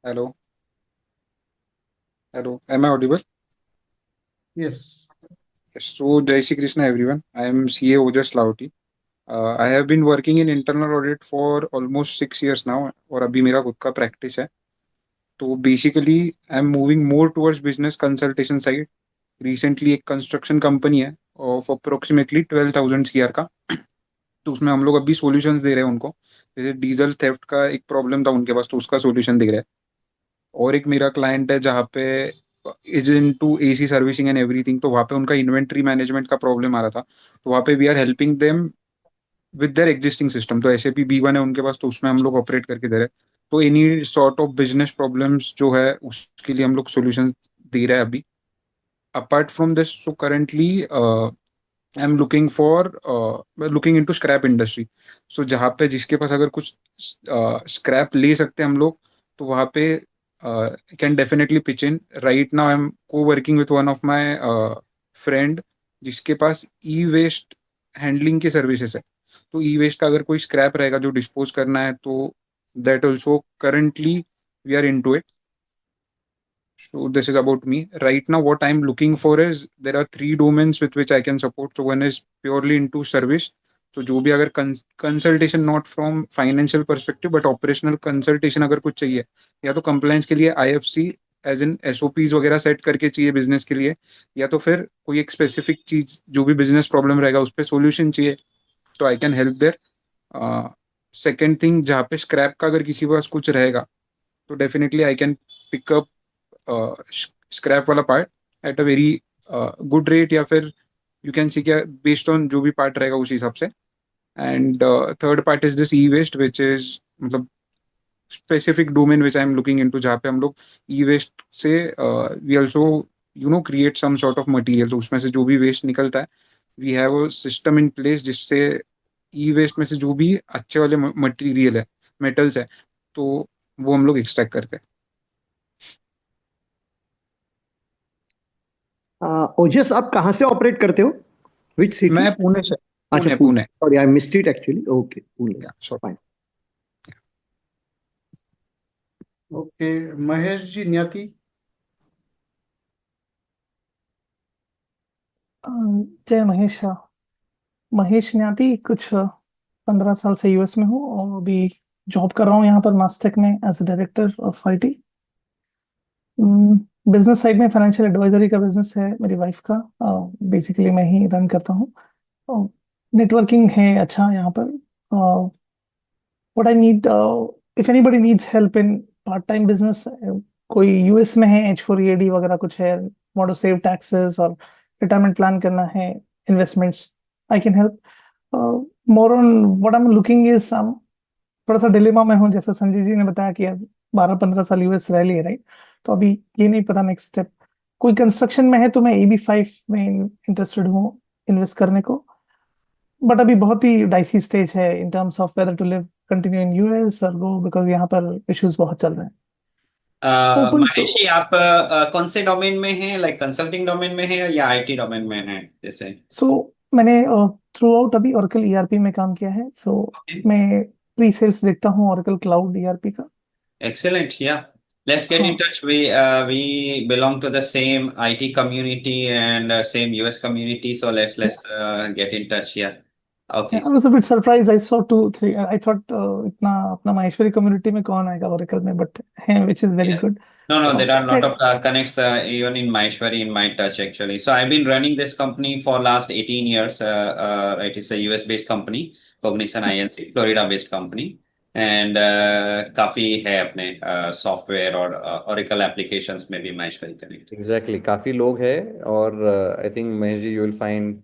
Hello. Hello. Am I audible? Yes. Yes. So, Jai Shri Krishna, everyone. I am CA Ojas Lahoti. I have been working in internal audit for almost 6 years now, और अभी मेरा खुद का practice है. तो basically, I am moving more towards business consultation side. Recently एक construction company है of approximately 12,000 CR का, तो उसमें हम लोग अभी solutions दे रहे हैं उनको। जैसे डीजल थेफ्ट का एक प्रॉब्लम था उनके पास, तो उसका solution दे रहे हैं। और एक मेरा क्लाइंट है जहाँ पे is into AC servicing and everything, तो वहाँ पे उनका इन्वेंट्री मैनेजमेंट का प्रॉब्लम आ रहा था, तो वहाँ पे we are helping them with their existing system. तो SAP B1 है उनके पास, तो उसमें हम लोग ऑपरेट करके दे रहे हैं। तो any sort of business problems जो है उसके लिए हम लोग सोल्यूशन दे रहे हैं अभी। Apart from this, so currently I am looking into scrap industry. So जहाँ पे जिसके पास अगर कुछ स्क्रैप ले सकते हैं हम लोग, तो वहाँ पे can definitely pitch in. Right now I'm co-working with one of my friend जिसके पास ई-वेस्ट हैंडलिंग की सर्विसेज है। तो ई-वेस्ट का अगर कोई स्क्रैप रहेगा जो डिस्पोज करना है, तो that also currently we are into it. So this is about me. Right now what I'm looking for is, there are 3 domains with which I can support. So one is purely into service. तो जो भी अगर consultation not from financial perspective but operational consultation अगर कुछ चाहिए, या तो compliance के लिए IFC एज इन SOPs वगैरह सेट करके चाहिए बिजनेस के लिए, या तो फिर कोई एक स्पेसिफिक चीज जो भी बिजनेस प्रॉब्लम रहेगा उस पर सोल्यूशन चाहिए, तो I can help there. Second thing, जहाँ पे स्क्रैप का अगर किसी के पास कुछ रहेगा, तो definitely I can pick up scrap वाला part at a very good rate, या फिर यू कैन सी क्या बेस्ड ऑन जो भी पार्ट रहेगा उस हिसाब से। And third part is this e-waste which is मतलब specific domain which I am looking into, जहाँ पे हम लोग ई-वेस्ट से we also create some sort of material. तो उसमें से जो भी वेस्ट निकलता है, we have a system in place जिससे ई-वेस्ट में से जो भी अच्छे वाले मटीरियल है, मेटल्स है, तो वो हम लोग एक्सट्रैक्ट करते हैं। ओजस, आप कहाँ से ऑपरेट करते हो? Which city? मैं पुणे से। अच्छा, Pune. Sorry I missed it actually. Okay, Pune. Fine. Okay, Mahesh ji Nyati. जय महेश। महेश न्याती, कुछ 15 साल से US में हूँ और अभी जॉब कर रहा हूँ यहाँ पर मास्टेक में as a director of IT। Business side में फाइनेंशियल एडवाइजरी का बिजनेस है मेरी वाइफ का, बेसिकली मैं ही रन करता हूँ। नेटवर्किंग है अच्छा यहाँ पर। What I need, if anybody needs help in part time business, कोई यूएस में है, H4EAD वगैरह कुछ है, वांट टू सेव टैक्सेस और रिटायरमेंट प्लान करना है, investments, I can help. More on what I am looking is थोड़ा सा डिलेमा में हूँ, जैसे संजय जी ने बताया कि यार 12-15 साल यूएस रह लिए, राइट? तो अभी ये नहीं पता नेक्स्ट स्टेप। कोई कंस्ट्रक्शन में है तो मैं EB5 में इंटरेस्टेड हूँ इन्वेस्ट करने को, बट अभी बहुत ही डाइसी स्टेज है in terms of whether to live continue in US और गो, बिकॉज यहाँ पर इश्यूज बहुत चल रहे हैं। Open महेश जी, आप कौन से डोमेन में हैं, लाइक कंसल्टिंग डोमेन में है या आईटी डोमेन में है जैसे? सो मैंने थ्रू आउट अभी Oracle ERP में काम किया है, सो मैं प्री सेल्स देखता हूँ Oracle Cloud ERP का। Excellent, yeah. Let's get in touch. We belong to the same IT community and same US community, so let's get in touch. Yeah. Okay. I was a bit surprised. I saw 2-3. I thought इतना अपना Maheshwari community में कौन आएगा Oracle में, but which is very good. No, So, there are a lot of connects even in Maheshwari, in my touch actually. So I've been running this company for last 18 years. It is a US based company, Cognizant INC, Florida based company. And काफी है अपने software और Oracle applications में भी Maheshwari connect. Exactly, काफी लोग हैं और I think Mahesh ji, you will find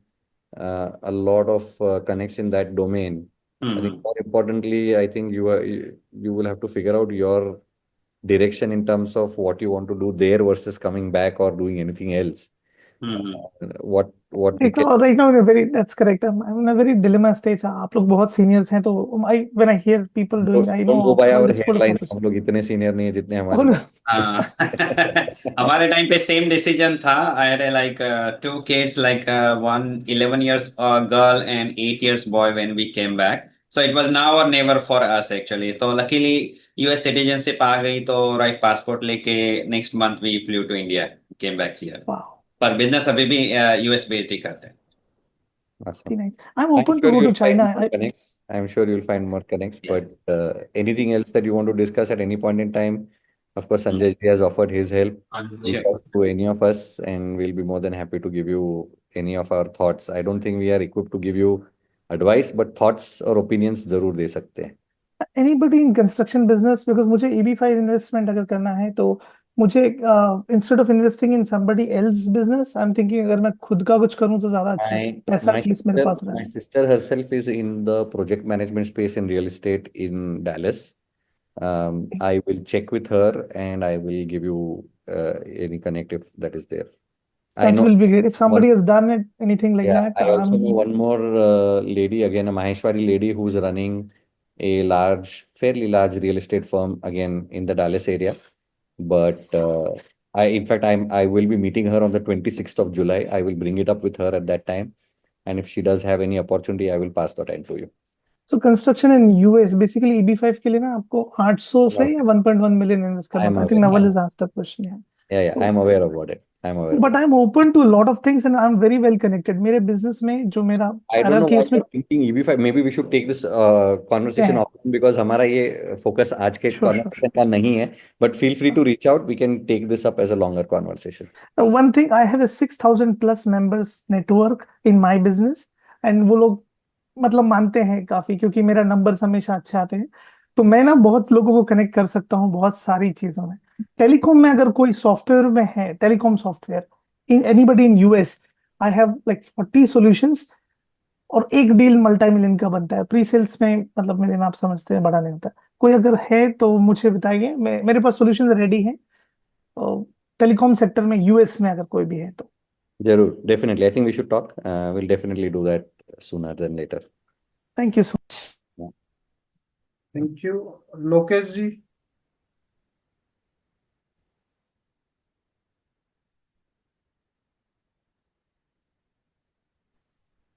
a lot of connects in that domain. I think more importantly, I think you will have to figure out your direction in terms of what you want to do there versus coming back or doing anything else. What we can. right now that's correct. I'm in a very dilemma stage. आप लोग बहुत seniors हैं, तो when I hear people doing, I know Don't go by our this full headlines. focus. हम लोग इतने senior नहीं है जितने हमारे हमारे टाइम पे सेम डिसीजन था. I had like 2 kids, like one 11 years girl and 8 years boy when we came back. So it was now or never for us actually. तो luckily US citizenship आ गई, तो right passport लेके next month we flew to India, came back here. Wow. पर business अभी भी US based ही करते हैं. Awesome. Nice. I'm open to go to China. I'm sure you'll find more connects, but anything else that you want to discuss at any point in time, of course, Sanjay ji has offered his help. Reach out to any of us and we'll be more than happy to give you any of our thoughts. I don't think we are equipped to give you advice, but thoughts or opinions जरूर दे सकते हैं. Anybody in construction business, because मुझे EB5 investment अगर करना है तो मुझे instead of investing in somebody else's business, I'm thinking अगर मैं खुद का कुछ करूं तो ज्यादा अच्छा है, पैसा at least मेरे पास रहे. My sister herself is in the project management space in real estate in Dallas. I will check with her and I will give you any connect if that is there. That will be great. If somebody has done it, anything like that. I also know one more lady, again a Maheshwari lady, who's running a fairly large real estate firm again in the Dallas area. But I will be meeting her on the 26th of July. I will bring it up with her at that time. And if she does have any opportunity, I will pass that on to you. So construction in US, basically EB5 के लिए ना आपको 800 से या 1.1 million invest करना होता है. I think Naval has asked the question. Yeah, I'm aware about it. But I'm open to a lot of things and I'm very well connected. मेरे business में जो मेरा I don't know why you're thinking EB5. Maybe we should take this conversation offline because हमारा ये focus आज के conversation का नहीं है. But feel free to reach out. We can take this up as a longer conversation. One thing, I have a 6,000 plus members network in my business and वो लोग मतलब मानते हैं काफी, क्योंकि मेरा नंबर्स हमेशा अच्छे आते हैं, तो मैं ना बहुत लोगों को कनेक्ट कर सकता हूँ बहुत सारी चीजों में. टेलीकॉम में अगर कोई सॉफ्टवेयर में है, telecom software in anybody in US, I have like 40 solutions और एक डील मल्टी-मिलियन का बनता है. प्री सेल्स में मतलब मेरे नाम समझते हैं, बड़ा नहीं होता. कोई अगर है तो मुझे बताइए, मेरे पास सॉल्यूशंस रेडी हैं टेलीकॉम सेक्टर में यूएस में अगर कोई भी है तो. जरूर, definitely. I think we should talk. We'll definitely do that sooner than later. Thank you so much. Thank you. Lokesh ji.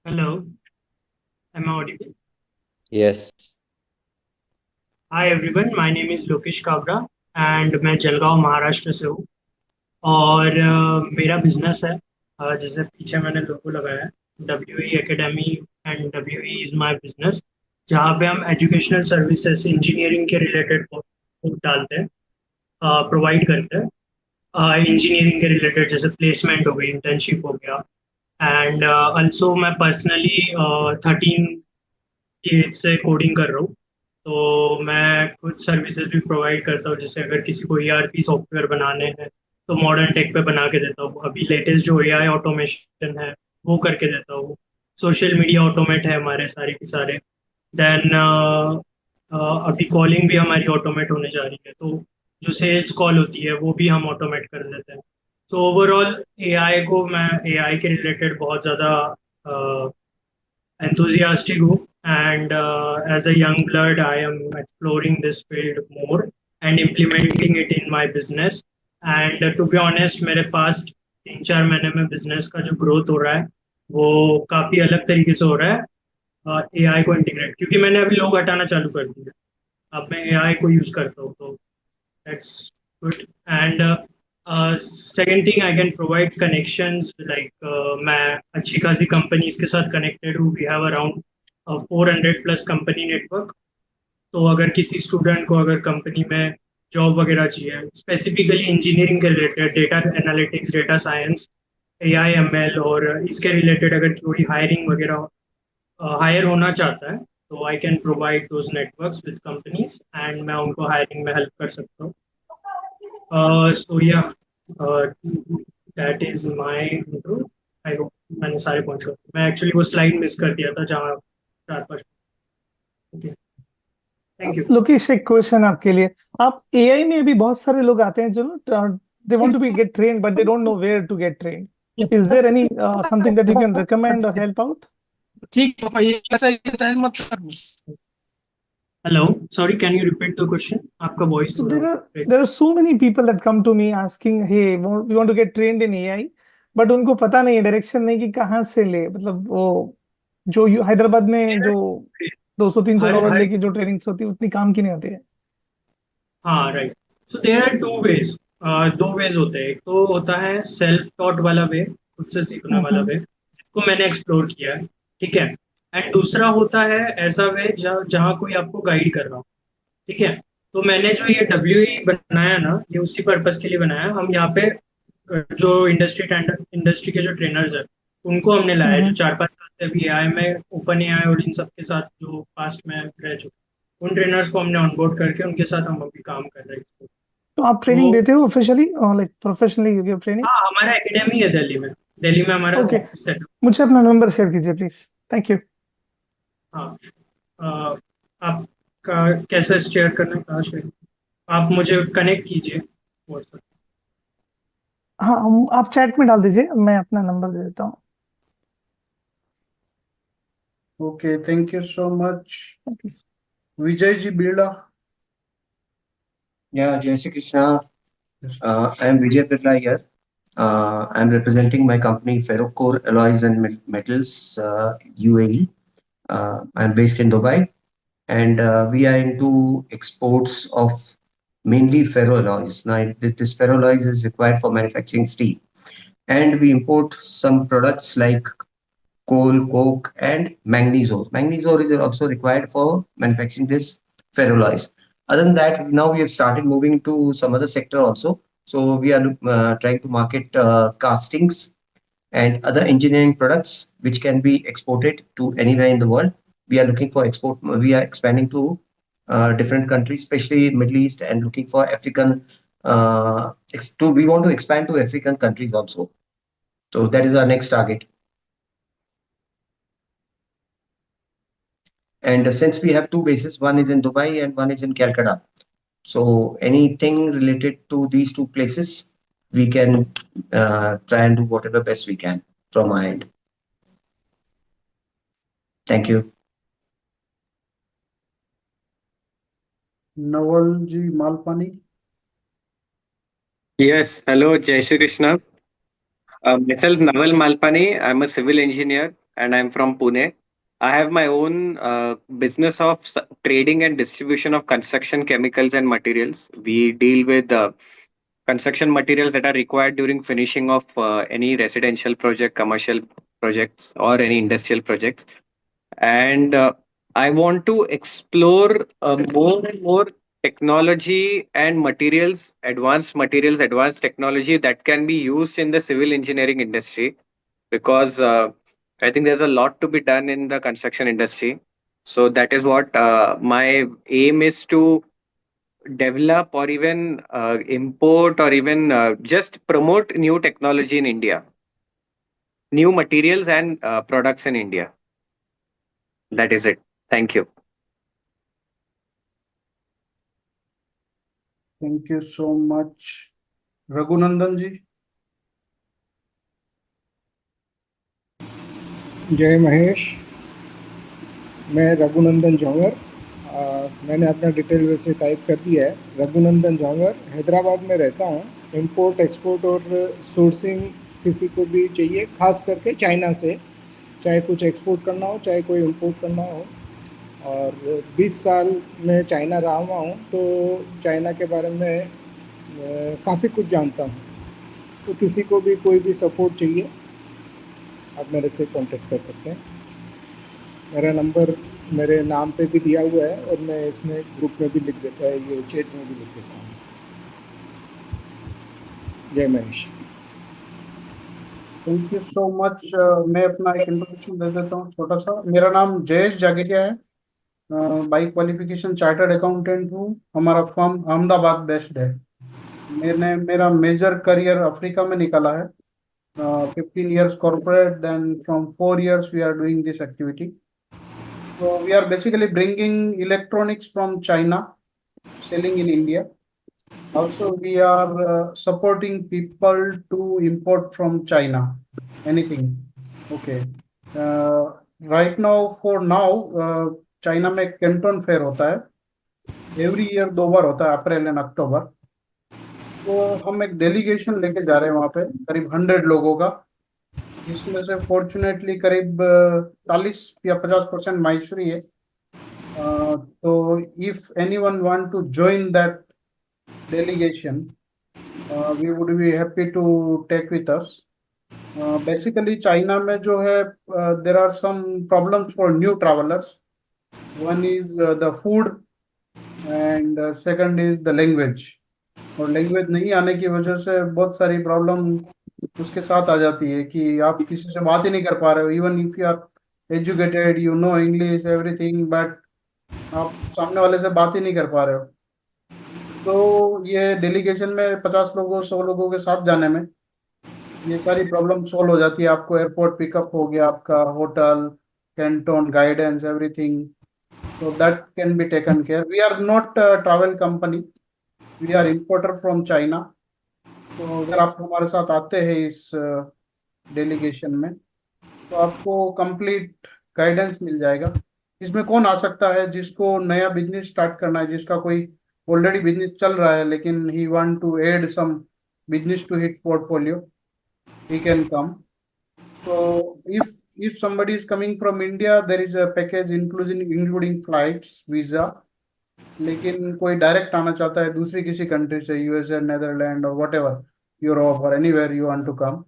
Hello, am I audible? Yes. Hi everyone, my name is Lokesh Kabra and मैं जलगांव महाराष्ट्र से हूँ और मेरा business है जैसे पीछे मैंने लोगो लगाया है WE Academy and WE is my business, जहाँ पे हम एजुकेशनल सर्विसेज इंजीनियरिंग के रिलेटेड डालते हैं, प्रोवाइड करते हैं. इंजीनियरिंग के रिलेटेड जैसे प्लेसमेंट हो गई, इंटर्नशिप हो गया. एंड ऑल्सो मैं पर्सनली 13 एज से कोडिंग कर रहा हूँ तो मैं कुछ सर्विसेज भी प्रोवाइड करता हूँ, जैसे अगर किसी को ERP सॉफ्टवेयर बनाने हैं तो मॉडर्न टेक पे बना के देता हूँ। अभी लेटेस्ट जो AI ऑटोमेशन है वो करके देता हूँ। सोशल मीडिया ऑटोमेट है हमारे सारे के सारे। देन अभी कॉलिंग भी हमारी ऑटोमेट होने जा रही है, तो जो सेल्स कॉल होती है वो भी हम ऑटोमेट कर देते हैं। तो ओवरऑल मैं AI के रिलेटेड बहुत ज़्यादा enthusiastic हूँ, and as a young blood I am exploring this field more and implementing it in my business. And to be honest, मेरे पास 3-4 महीने में बिजनेस का जो ग्रोथ हो रहा है वो काफ़ी अलग तरीके से हो रहा है AI को इंटीग्रेट, क्योंकि मैंने अभी लोग हटाना चालू कर दिया। अब मैं AI को यूज़ करता हूँ, तो that's good. And second thing, I can provide connections, like मैं अच्छी खासी कंपनीज के साथ कनेक्टेड हूँ। We have around 400+ company network. तो अगर किसी स्टूडेंट को अगर कंपनी में जॉब वगैरह चाहिए, स्पेसिफिकली इंजीनियरिंग के related, data analytics, data science, AI ML और इसके रिलेटेड अगर कोई हायरिंग वगैरह हायर होना चाहता है, तो I can provide those networks with companies and मैं उनको हायरिंग में हेल्प कर सकता हूँ। So yeah, that is my intro. I hope मैंने सारे पॉइंट्स कर। मैं एक्चुअली वो स्लाइड मिस कर दिया था जहाँ 4-5। Thank you. लोकेश, एक क्वेश्चन आपके लिए। आप AI में अभी बहुत सारे लोग आते हैं जो ना they want to be get train but they don't know where to get train. Is there any something that you can recommend और हेल्प आउट? ठीक है भाई, ऐसा स्टाइल मत कर। Hello, sorry, can you repeat the question? आपका voice So थोड़ा there are so many people that come to me asking, hey, we want to get trained in AI, but उनको पता नहीं है, डायरेक्शन नहीं कि कहाँ से ले। मतलब वो जो हैदराबाद में जो $200-300 हर लेके जो ट्रेनिंग्स होती है उतनी काम की नहीं होती है। हाँ, right. So there are two ways, दो वेज होते हैं। एक तो होता है सेल्फ टॉट वाला वे, खुद से सीखने वाला वे, जिसको मैंने एक्सप्लोर किया है, ठीक है। एंड दूसरा होता है ऐसा वे जहाँ कोई आपको गाइड कर रहा हो, ठीक है। तो मैंने जो ये WE बनाया ना, ये उसी पर्पस के लिए बनाया। हम यहाँ पे जो इंडस्ट्री के जो ट्रेनर्स है उनको हमने लाया है, जो 4-5 साल से अभी AI में, ओपन AI और इन सब के साथ जो पास्ट में रह चुके, उन ट्रेनर्स को हमने ऑनबोर्ड करके उनके साथ हम अभी काम कर रहे हैं। तो आप ट्रेनिंग देते हो ऑफिशियली और like professionally you give training? हाँ, हमारा एकेडमी है दिल्ली में हमारा ओके, सेटअप। मुझे अपना नंबर शेयर कीजिए प्लीज। Thank you. हाँ, आपका कैसे शेयर करना है, कहाँ शेयर? आप मुझे कनेक्ट कीजिए व्हाट्सएप। हाँ, आप चैट में डाल दीजिए, मैं अपना नंबर दे देता हूँ। Okay, thank you so much. Vijay ji Birla. Yeah, Jai Shri Krishna. I am Vijay Birla here. I am representing my company Ferrocore Alloys and Metals, UAE. I am based in Dubai, and we are into exports of mainly ferroalloys. Now, this ferroalloys is required for manufacturing steel, and we import some products like coal, coke, and manganese ore. Manganese ore is also required for manufacturing this ferroalloys. Other than that, now we have started moving to some other sector also. So we are trying to market castings and other engineering products which can be exported to anywhere in the world. We are looking for export. We are expanding to different countries, especially Middle East, and looking for African. We want to expand to African countries also. So that is our next target. And since we have two bases, one is in Dubai and one is in Calcutta. So anything related to these two places, we can try and do whatever best we can from our end. Thank you. Naval ji Malpani. Yes, hello, Jai Shri Krishna. Myself, Naval Malpani. I'm a civil engineer and I'm from Pune. I have my own business of trading and distribution of construction chemicals and materials. We deal with construction materials that are required during finishing of any residential project, commercial projects, or any industrial projects. And I want to explore more and more technology and advanced materials, advanced technology that can be used in the civil engineering industry, because I think there's a lot to be done in the construction industry. So that is what my aim is to develop or even import or even just promote new technology in India, new materials and products in India. That is it. Thank you. Thank you so much. Raghunandan ji. जय महेश, मैं रघुनंदन जौहर। मैंने अपना detail वैसे type कर दिया है। रघुनंदन जौहर, हैदराबाद में रहता हूँ। इंपोर्ट एक्सपोर्ट और सोर्सिंग किसी को भी चाहिए, खास करके चाइना से, चाहे कुछ एक्सपोर्ट करना हो चाहे कोई इंपोर्ट करना हो। और 20 साल में चाइना रहा हुआ हूँ, तो चाइना के बारे में काफ़ी कुछ जानता हूँ। तो किसी को भी कोई भी सपोर्ट चाहिए, आप मेरे से कांटेक्ट कर सकते हैं। मेरा नंबर मेरे नाम पे भी दिया हुआ है और मैं इसमें ग्रुप में भी लिख देता है, ये चैट में भी लिख देता हूँ। जय Mahesh. Thank you so much. मैं अपना एक इंट्रोडक्शन दे देता हूँ छोटा सा। मेरा नाम जयेश जागेरिया है। बाई क्वालिफिकेशन चार्टर्ड अकाउंटेंट हूँ। हमारा फर्म अहमदाबाद बेस्ड है। मेरा मेजर करियर अफ्रीका में निकला है। 15 years corporate, then from 4 years we are doing this activity. So we are basically bringing electronics from China, selling in India. Also we are supporting people to import from China, anything. Okay. Right now, for now, China में Canton fair होता है। Every year 2 बार होता है, अप्रैल and October. तो हम एक delegation लेके जा रहे हैं वहाँ पे, करीब 100 लोगों का, जिसमें से फॉर्चुनेटली करीब 40 या 50% माहेश्वरी है। तो if anyone want to join that delegation, we would be happy to take with us. Basically China में जो है, there are some problems for new travellers. One is the food and second is the language. और language नहीं आने की वजह से बहुत सारी प्रॉब्लम उसके साथ आ जाती है कि आप किसी से बात ही नहीं कर पा रहे हो। Even if you are educated, you know English everything, but आप सामने वाले से बात ही नहीं कर पा रहे हो। तो ये डेलीगेशन में 50 लोगों 100 लोगों के साथ जाने में ये सारी प्रॉब्लम सॉल्व हो जाती है। आपको एयरपोर्ट पिकअप हो गया, आपका hotel, Canton, guidance, everything, so that can be taken care. We are not a travel company, we are importer from China. तो अगर आप हमारे साथ आते हैं इस डेलीगेशन में, तो आपको कंप्लीट गाइडेंस मिल जाएगा। इसमें कौन आ सकता है? जिसको नया बिजनेस स्टार्ट करना है, जिसका कोई ऑलरेडी बिजनेस चल रहा है लेकिन he want to add some business to his portfolio, he can come. So if somebody is coming from India, there is a package including flights, visa. लेकिन कोई डायरेक्ट आना चाहता है दूसरी किसी कंट्री से, यूएसए, नेदरलैंड और व्हाटएवर, यूरोप और anywhere you want to come,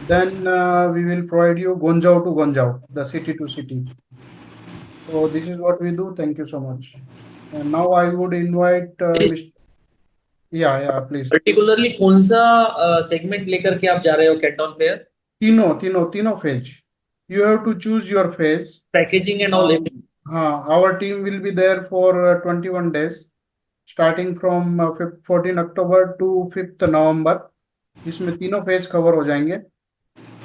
then we will provide you Gonjao to Gonjao, the city to city. So this is what we do. Thank you so much. And now I would invite Mr. Yeah, please. Particularly कौन सा segment लेकर के आप जा रहे हो Canton fair? तीनों phase. You have to choose your phase. Packaging and all. हाँ, our team will be there for 21 days, starting from 14 October to 5th November. इसमें तीनों फेज कवर हो जाएंगे।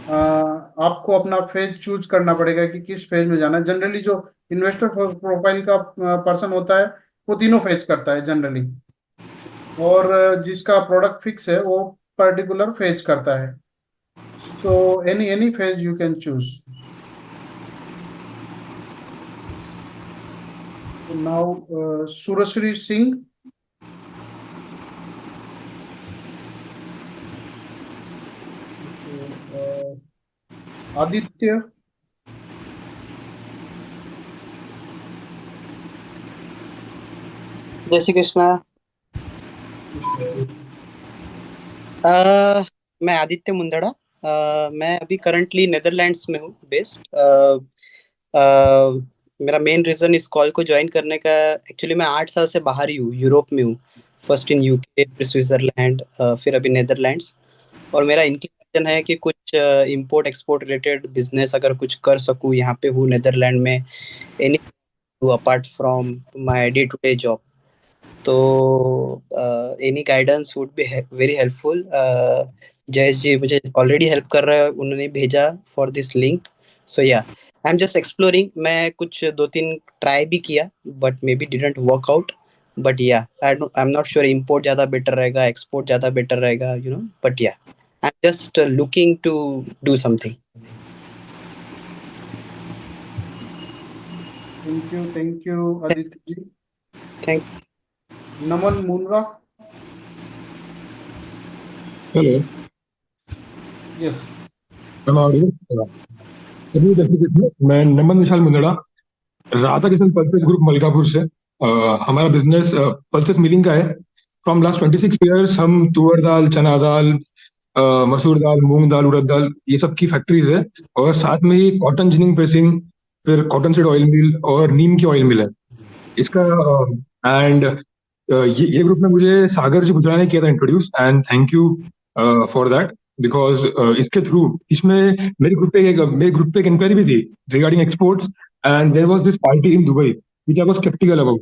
आपको अपना फेज चूज करना पड़ेगा कि किस फेज में जाना है। जनरली जो इन्वेस्टर प्रोफाइल का पर्सन होता है वो तीनों फेज करता है जनरली, और जिसका प्रोडक्ट फिक्स है वो पर्टिकुलर फेज करता है। So any phase you can choose. Now Surshree Singh. Aditya. जय श्री कृष्णा। मैं आदित्य मुंदड़ा। मैं अभी करंटली नेदरलैंड्स में हूँ बेस्ड। मेरा मेन रीज़न इस कॉल को ज्वाइन करने का, एक्चुअली मैं 8 साल से बाहर ही हूँ, यूरोप में हूँ। फर्स्ट इन यूके, फिर स्विट्जरलैंड, फिर अभी नेदरलैंड्स। और मेरा इंक्लिनेशन है कि कुछ इंपोर्ट एक्सपोर्ट रिलेटेड बिजनेस अगर कुछ कर सकूँ यहाँ पे हूँ नेदरलैंड में, any do apart from my day-to-day job. तो any guidance would be very helpful. Jayesh ji मुझे ऑलरेडी हेल्प कर रहे हैं, उन्होंने भेजा फॉर दिस लिंक. सो या आई एम जस्ट एक्सप्लोरिंग. मैं कुछ 2-3 ट्राई भी किया but maybe didn't work out. But yeah I am not sure import ज़्यादा बेटर रहेगा, एक्सपोर्ट ज़्यादा बेटर रहेगा, you know. But yeah I am just looking to do something. Thank you Aditya ji. Thank Naman Mundra. Hello. Yes. मैं Naman Vishal Mundada, Radha Kishan pulses group Malkapur से. हमारा business pulses milling का है. From last 26 years हम तुअर दाल, चना दाल, मसूर दाल, मूंग दाल, उड़द दाल, ये सब की फैक्ट्रीज है. और साथ में ही कॉटन जिनिंग प्रेसिंग, फिर कॉटन सीड ऑयल मिल और नीम की ऑयल मिल है इसका. एंड ये ग्रुप में मुझे सागर जी गुजरा ने किया था introduce, and thank you for that. Because इसके थ्रू इसमें मेरे ग्रुप पे एक इंक्वायरी भी थी regarding exports, and there was this party in Dubai which I was sceptical about.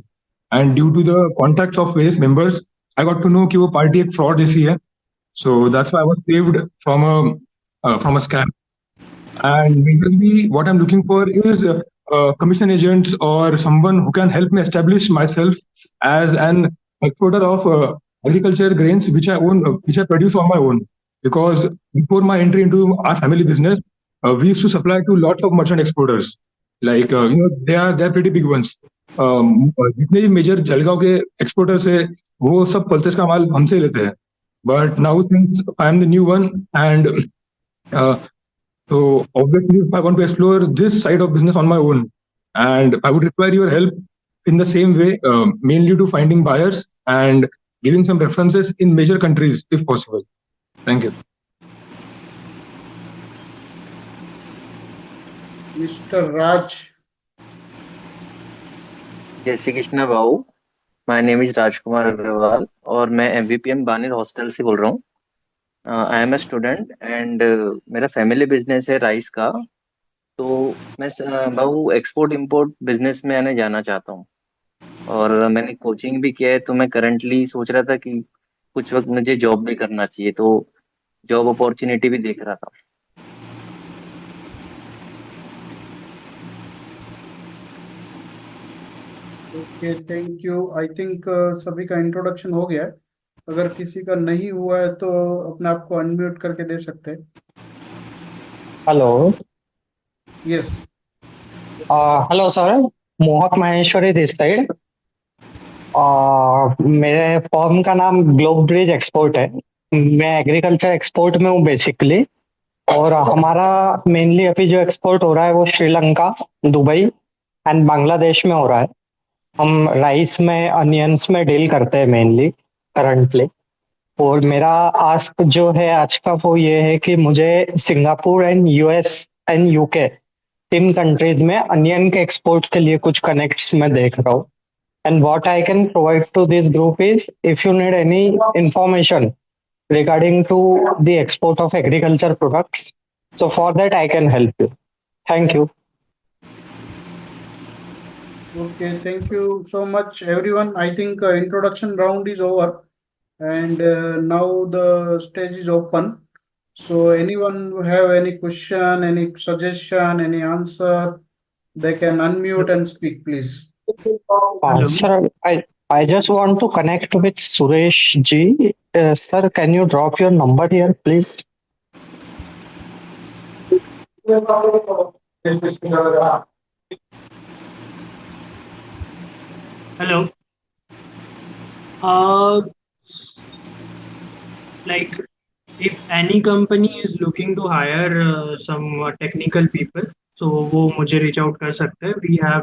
And due to the contacts of various members I got to know कि वो पार्टी एक फ्रॉड जैसी है. So that's why I was saved from a scam. And majorly, what I'm looking for is commission agents or someone who can help me establish myself as an exporter of agriculture grains, which I own, which I produce on my own. Because before my entry into our family business, we used to supply to lots of merchant exporters. Like they are pretty big ones. जितने भी major Jalgaon के exporters है वो सब pulses का माल हमसे ही लेते हैं. But now since I am the new one and so obviously, if I want to explore this side of business on my own, and I would require your help in the same way, mainly to finding buyers and giving some references in major countries if possible. Thank you. Mr. Raj. जय श्री कृष्णा भाऊ. My name is Rajkumar Agarwal और मैं MVPM Baner hostel से बोल रहा हूँ. I am a student and मेरा family business है राइस का. तो मैं भाऊ एक्सपोर्ट इंपोर्ट बिजनेस में आने जाना चाहता हूँ और मैंने कोचिंग भी किया है. तो मैं करंटली सोच रहा था कि कुछ वक्त मुझे जॉब भी करना चाहिए, तो जॉब अपॉर्चुनिटी भी देख रहा था. Okay thank you. I think सभी का इंट्रोडक्शन हो गया है. अगर किसी का नहीं हुआ है तो अपने आप को अनम्यूट करके दे सकते हैं. हेलो. यस. हेलो सर, मोहक माहेश्वरी दिस साइड. मेरे फर्म का नाम ग्लोब ब्रिज एक्सपोर्ट है. मैं एग्रीकल्चर एक्सपोर्ट में हूँ बेसिकली. और हमारा मेनली अभी जो एक्सपोर्ट हो रहा है वो श्रीलंका, दुबई एंड बांग्लादेश में हो रहा है. हम राइस में, अनियंस में डील करते हैं मेनली करंटली. और मेरा आस्क जो है आज का वो ये है कि मुझे Singapore and US and UK 3 countries में अनियन के एक्सपोर्ट के लिए कुछ कनेक्ट्स मैं देख रहा हूँ. And what I can provide to this group is if you need any information regarding to the export of agriculture products. So for that I can help you. Thank you. Okay, thank you so much everyone. I think introduction round is over and now the stage is open. So anyone who have any question, any suggestion, any answer, they can unmute and speak please. Sir, I just want to connect with Suresh ji. Sir, can you drop your number here, please? Hello. Like if any company is looking to hire some technical people, so वो मुझे reach out कर सकते हैं. We have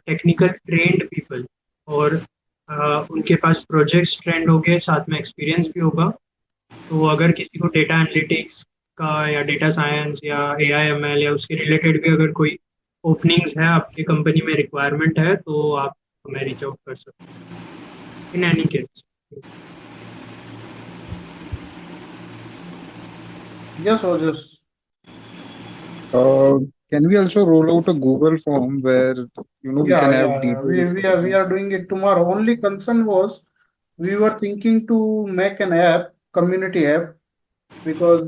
technical trained people और उनके पास projects trend होंगे, साथ में एक्सपीरियंस भी होगा. तो अगर किसी को डेटा एनालिटिक्स का या डेटा साइंस या AIML या उसके रिलेटेड भी अगर कोई ओपनिंग्स है आपकी कंपनी में, रिक्वायरमेंट है, तो आप हमें रीच आउट कर सकते हैं in any case. Yes, or just Can we also roll out a Google form where we can have detailed We are doing it tomorrow. Only concern was we were thinking to make an app, community app, because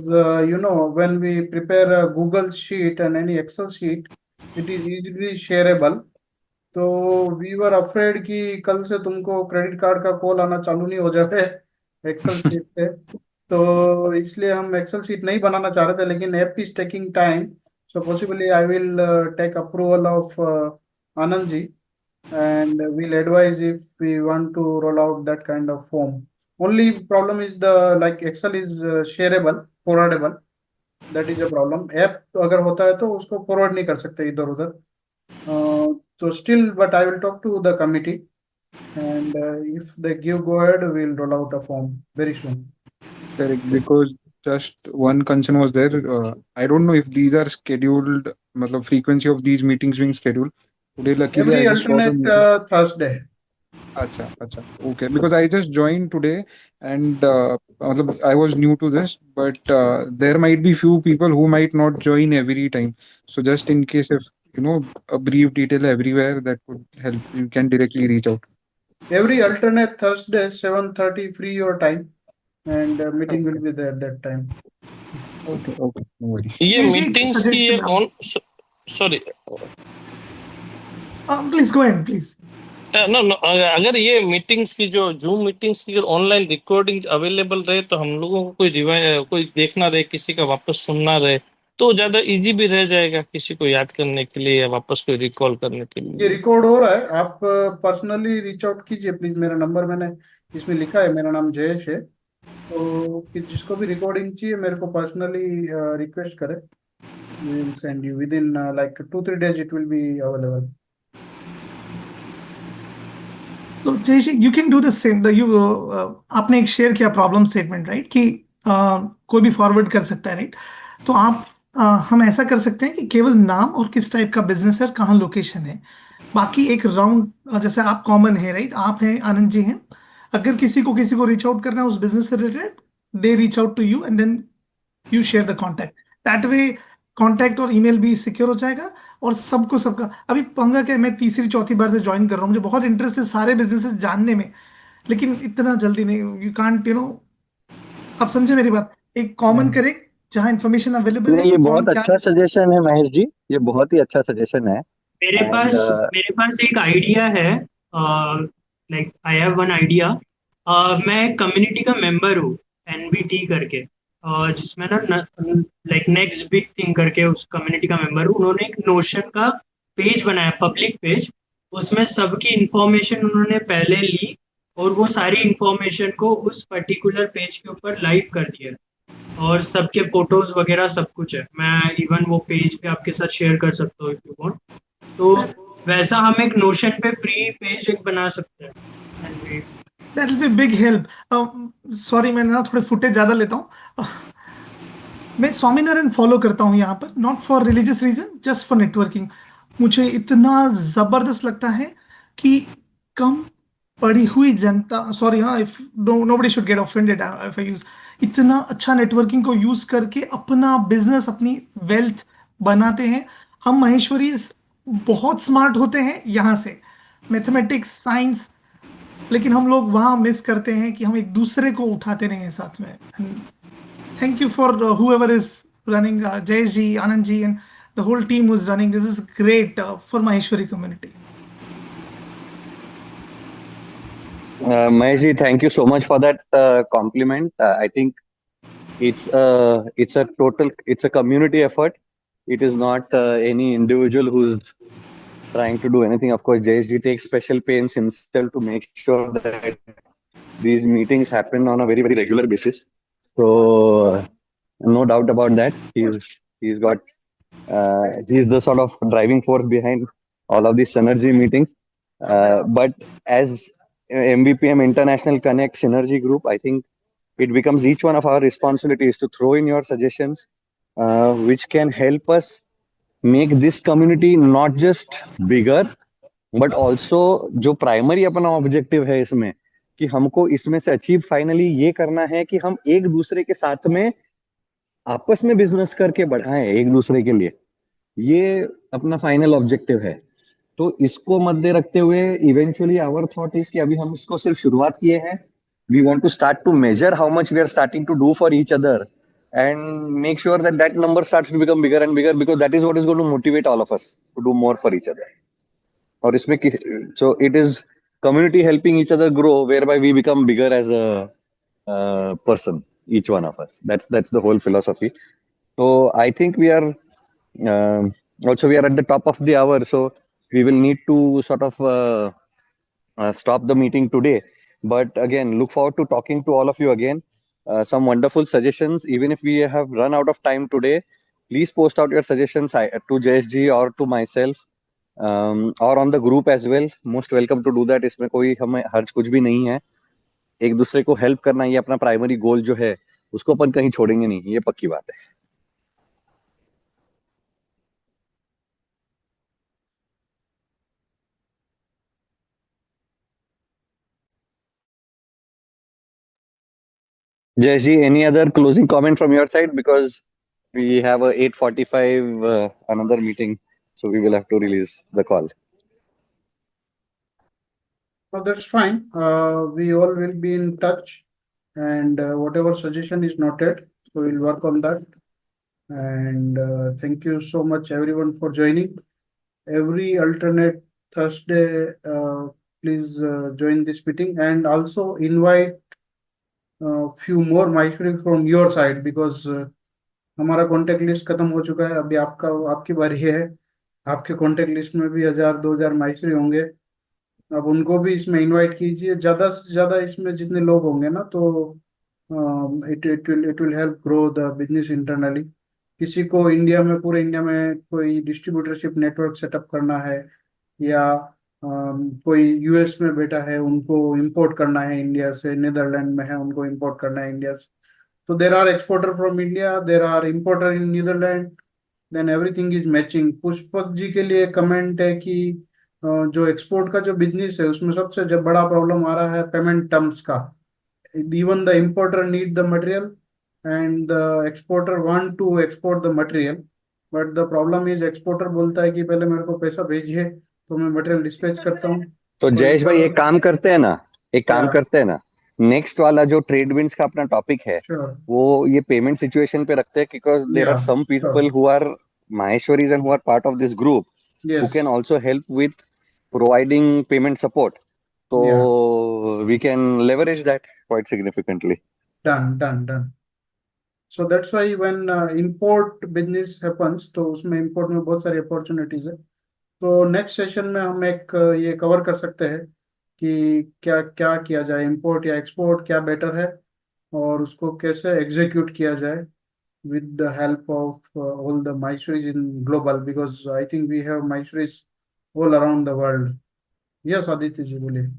when we prepare a Google sheet and any Excel sheet, it is easily shareable. तो we were afraid कि कल से तुमको credit card का call आना चालू नहीं हो जाए एक्सेल शीट पे, तो इसलिए हम एक्सेल शीट नहीं बनाना चाह रहे थे, लेकिन app is taking time, so possibly I will take approval of Anand ji and we'll advise if we want to roll out that kind of form. Only problem is the like Excel is shareable, forwardable. That is a problem. App अगर होता है तो उसको forward नहीं कर सकते इधर उधर. So still, but I will talk to the committee, and if they give go ahead, we'll roll out a form very soon. Correct, because just one concern was there. I don't know if these are scheduled, मतलब frequency of these meetings being scheduled. Today, luckily, Every I just saw the meeting. alternate Thursday. Acha, okay. Because I just joined today, and मतलब I was new to this, but there might be few people who might not join every time. So just in case, if a brief detail everywhere, that would help. You can directly reach out. Every alternate Thursday, 7:30 free your time, and meeting will be there that time. Okay, no worries. ये meetings की ये on sorry please go ahead please. No अगर ये meetings की जो Zoom meetings की online recording available रहे तो हम लोगों को कोई देखना रहे, किसी का वापस सुनना रहे तो ज्यादा इजी भी रह जाएगा किसी को याद करने के लिए या वापस कोई रिकॉल करने के लिए। ये रिकॉर्ड हो रहा है, आप पर्सनली रीच आउट कीजिए प्लीज। मेरा नंबर मैंने इसमें लिखा है, मेरा नाम जयेश है, तो कि जिसको भी रिकॉर्डिंग चाहिए मेरे को पर्सनली रिक्वेस्ट करे, we will send you within like 2-3 days it will be available. तो Jayesh you can do the same, आपने एक शेयर किया प्रॉब्लम स्टेटमेंट राइट कि कोई भी फॉरवर्ड कर सकता है राइट, तो आप हम ऐसा कर सकते हैं कि केवल नाम और किस टाइप का बिजनेस है और कहाँ लोकेशन है, बाकी एक राउंड जैसे आप कॉमन है राइट, आप हैं आनंद जी हैं, अगर किसी को रीच आउट करना है उस बिजनेस से related, they reach out to you and then you share the contact, that way contact और ईमेल भी सिक्योर हो जाएगा और सबका अभी पंगा क्या है, मैं तीसरी चौथी बार से ज्वाइन कर रहा हूँ, मुझे बहुत इंटरेस्ट है सारे बिजनेसेस जानने में, लेकिन इतना जल्दी नहीं, यू कांट आप समझे मेरी बात, एक कॉमन करें जहां इंफॉर्मेशन अवेलेबल है। नहीं, ये बहुत अच्छा सजेशन है महेश जी, ये बहुत ही अच्छा सजेशन है। मेरे पास एक आइडिया है, like I have one idea. मैं कम्युनिटी का मेंबर हूँ NBT करके, जिसमें ना लाइक नेक्स्ट बिग थिंग करके उस कम्युनिटी का मेंबर हूँ। उन्होंने एक नोशन का पेज बनाया, पब्लिक पेज, उसमें सबकी इंफॉर्मेशन उन्होंने पहले ली और वो सारी इंफॉर्मेशन को उस पर्टिकुलर पेज के ऊपर लाइव कर दिया और सबके फोटोज वगैरह सब कुछ है। मैं इवन वो पेज पे आपके साथ शेयर कर सकता हूँ इफ यू वांट। तो वैसा हम एक नोशन पे फ्री पेज एक बना सकते हैं। That will be big help। Sorry मैं ना थोड़े फुटेज ज्यादा लेता हूँ। मैं स्वामीनारायण फॉलो करता हूँ यहाँ पर, not for religious reason, just for networking. मुझे इतना जबरदस्त लगता है कि कम पढ़ी हुई जनता, सॉरी हाँ, if nobody should get offended if I use, इतना अच्छा नेटवर्किंग को यूज करके अपना बिजनेस, अपनी वेल्थ बनाते हैं। हम महेश्वरी बहुत स्मार्ट होते हैं यहाँ से, मैथमेटिक्स साइंस, लेकिन हम लोग वहाँ मिस करते हैं कि हम एक दूसरे को उठाते नहीं हैं साथ में। Thank you for whoever is running, Jayesh ji, Anand ji and the whole team who's running this is great for Maheshwari community. Mahesh ji, thank you so much for that compliment. I think it's a community effort. It is not any individual who's trying to do anything. Of course, Jayesh ji takes special pains himself to make sure that these meetings happen on a very, very regular basis. So no doubt about that. He's the sort of driving force behind all of these synergy meetings. But as MVPM International Connect Synergy Group, I think it becomes each one of our responsibilities to throw in your suggestions, which can help us make this community not just bigger, but also जो primary अपना objective है इसमें, कि हमको इसमें से achieve finally ये करना है कि हम एक दूसरे के साथ में आपस में बिजनेस करके बढ़ाएं एक दूसरे के लिए। ये अपना फाइनल ऑब्जेक्टिव है। तो इसको मद्दे रखते हुए इवेंचुअली आवर थॉट इज कि अभी हम इसको सिर्फ शुरुआत किए हैं। We want to start to measure how much we are starting to do for each other and make sure that that number starts to become bigger and bigger because that is what is going to motivate all of us to do more for each other. और इसमें so it is community helping each other grow whereby we become bigger as a person, each one of us. That's the whole philosophy. So I think we are also we are at the top of the hour, so we will need to sort of stop the meeting today. But again, look forward to talking to all of you again. Some wonderful suggestions. Even if we have run out of time today, please post out your suggestions to JSG or to myself or on the group as well. Most welcome to do that. इसमें कोई हमें हर्ज कुछ भी नहीं है। एक दूसरे को हेल्प करना ये अपना प्राइमरी गोल जो है उसको अपन कहीं छोड़ेंगे नहीं, ये पक्की बात है। Jayesh ji, any other closing comment from your side? Because we have a 8:45 another meeting, so we will have to release the call. No, that's fine. We all will be in touch, and whatever suggestion is noted, so we'll work on that. And thank you so much, everyone, for joining. Every alternate Thursday, please join this meeting, and also invite few more Maishri from your side, because हमारा contact list खत्म हो चुका है। अभी आपकी बारी है। आपके कॉन्टेक्ट लिस्ट में भी 1000-2000 माइसरी होंगे। अब उनको भी इसमें इनवाइट कीजिए। ज़्यादा से ज़्यादा इसमें जितने लोग होंगे ना, तो it will help grow the business internally. किसी को इंडिया में, पूरे इंडिया में कोई डिस्ट्रीब्यूटरशिप नेटवर्क सेटअप करना है, या कोई यूएस में बैठा है, उनको इंपोर्ट करना है इंडिया से, नीदरलैंड में है, उनको इंपोर्ट करना है इंडिया से। तो there are exporter from India, there are importer in Netherland, then everything is matching. Pushpak ji के लिए कमेंट है कि जो एक्सपोर्ट का जो बिजनेस है उसमें सबसे जब बड़ा प्रॉब्लम आ रहा है पेमेंट टर्म्स का। Even the importer need the material and the exporter want to export the material, but the problem is exporter बोलता है कि पहले मेरे को पैसा भेजिए तो मैं मटेरियल डिस्पैच करता हूँ। तो जयेश भाई एक काम करते हैं ना, नेक्स्ट वाला जो ट्रेड विंड्स का अपना टॉपिक है वो ये पेमेंट सिचुएशन पे रखते हैं, because there are some people who are Maheshwaris and who are part of this group who can also help with providing payment support, तो we can leverage that quite significantly. Done. So that's why when import business happens, तो उसमें import में बहुत सारी opportunities है। तो next session में हम एक ये कवर कर सकते हैं कि क्या क्या किया जाए, इंपोर्ट या एक्सपोर्ट क्या बेटर है, और उसको कैसे एग्जीक्यूट किया जाए with the help of all the Maishwaris in global, because I think we have Maishwaris all around the world. Yes, Aditya ji बोलिए।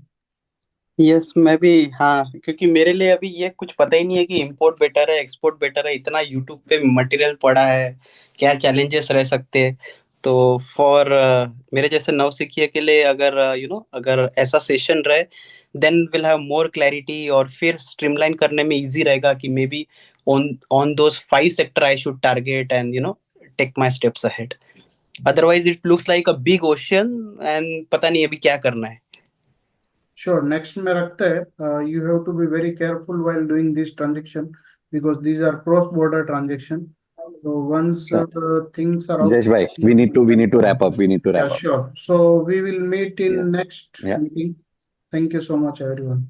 यस मैं भी, हाँ, क्योंकि मेरे लिए अभी ये कुछ पता ही नहीं है कि इंपोर्ट बेटर है एक्सपोर्ट बेटर है। इतना यूट्यूब पे मटेरियल पड़ा है, क्या चैलेंजेस रह सकते हैं। तो फॉर मेरे जैसे नवसिखिया के लिए अगर अगर ऐसा सेशन रहे, then will have more clarity, और फिर स्ट्रीमलाइन करने में इजी रहेगा कि maybe on those 5 sector I should target and take my steps ahead. Otherwise it looks like a big ocean and पता नहीं अभी क्या करना है। Sure, next में रखते हैं, you have to be very careful while doing this transaction, because these are cross-border transaction. So once things are out. Jayesh bhai, we need to wrap up. Yeah, sure. So we will meet in next meeting. Thank you so much, everyone.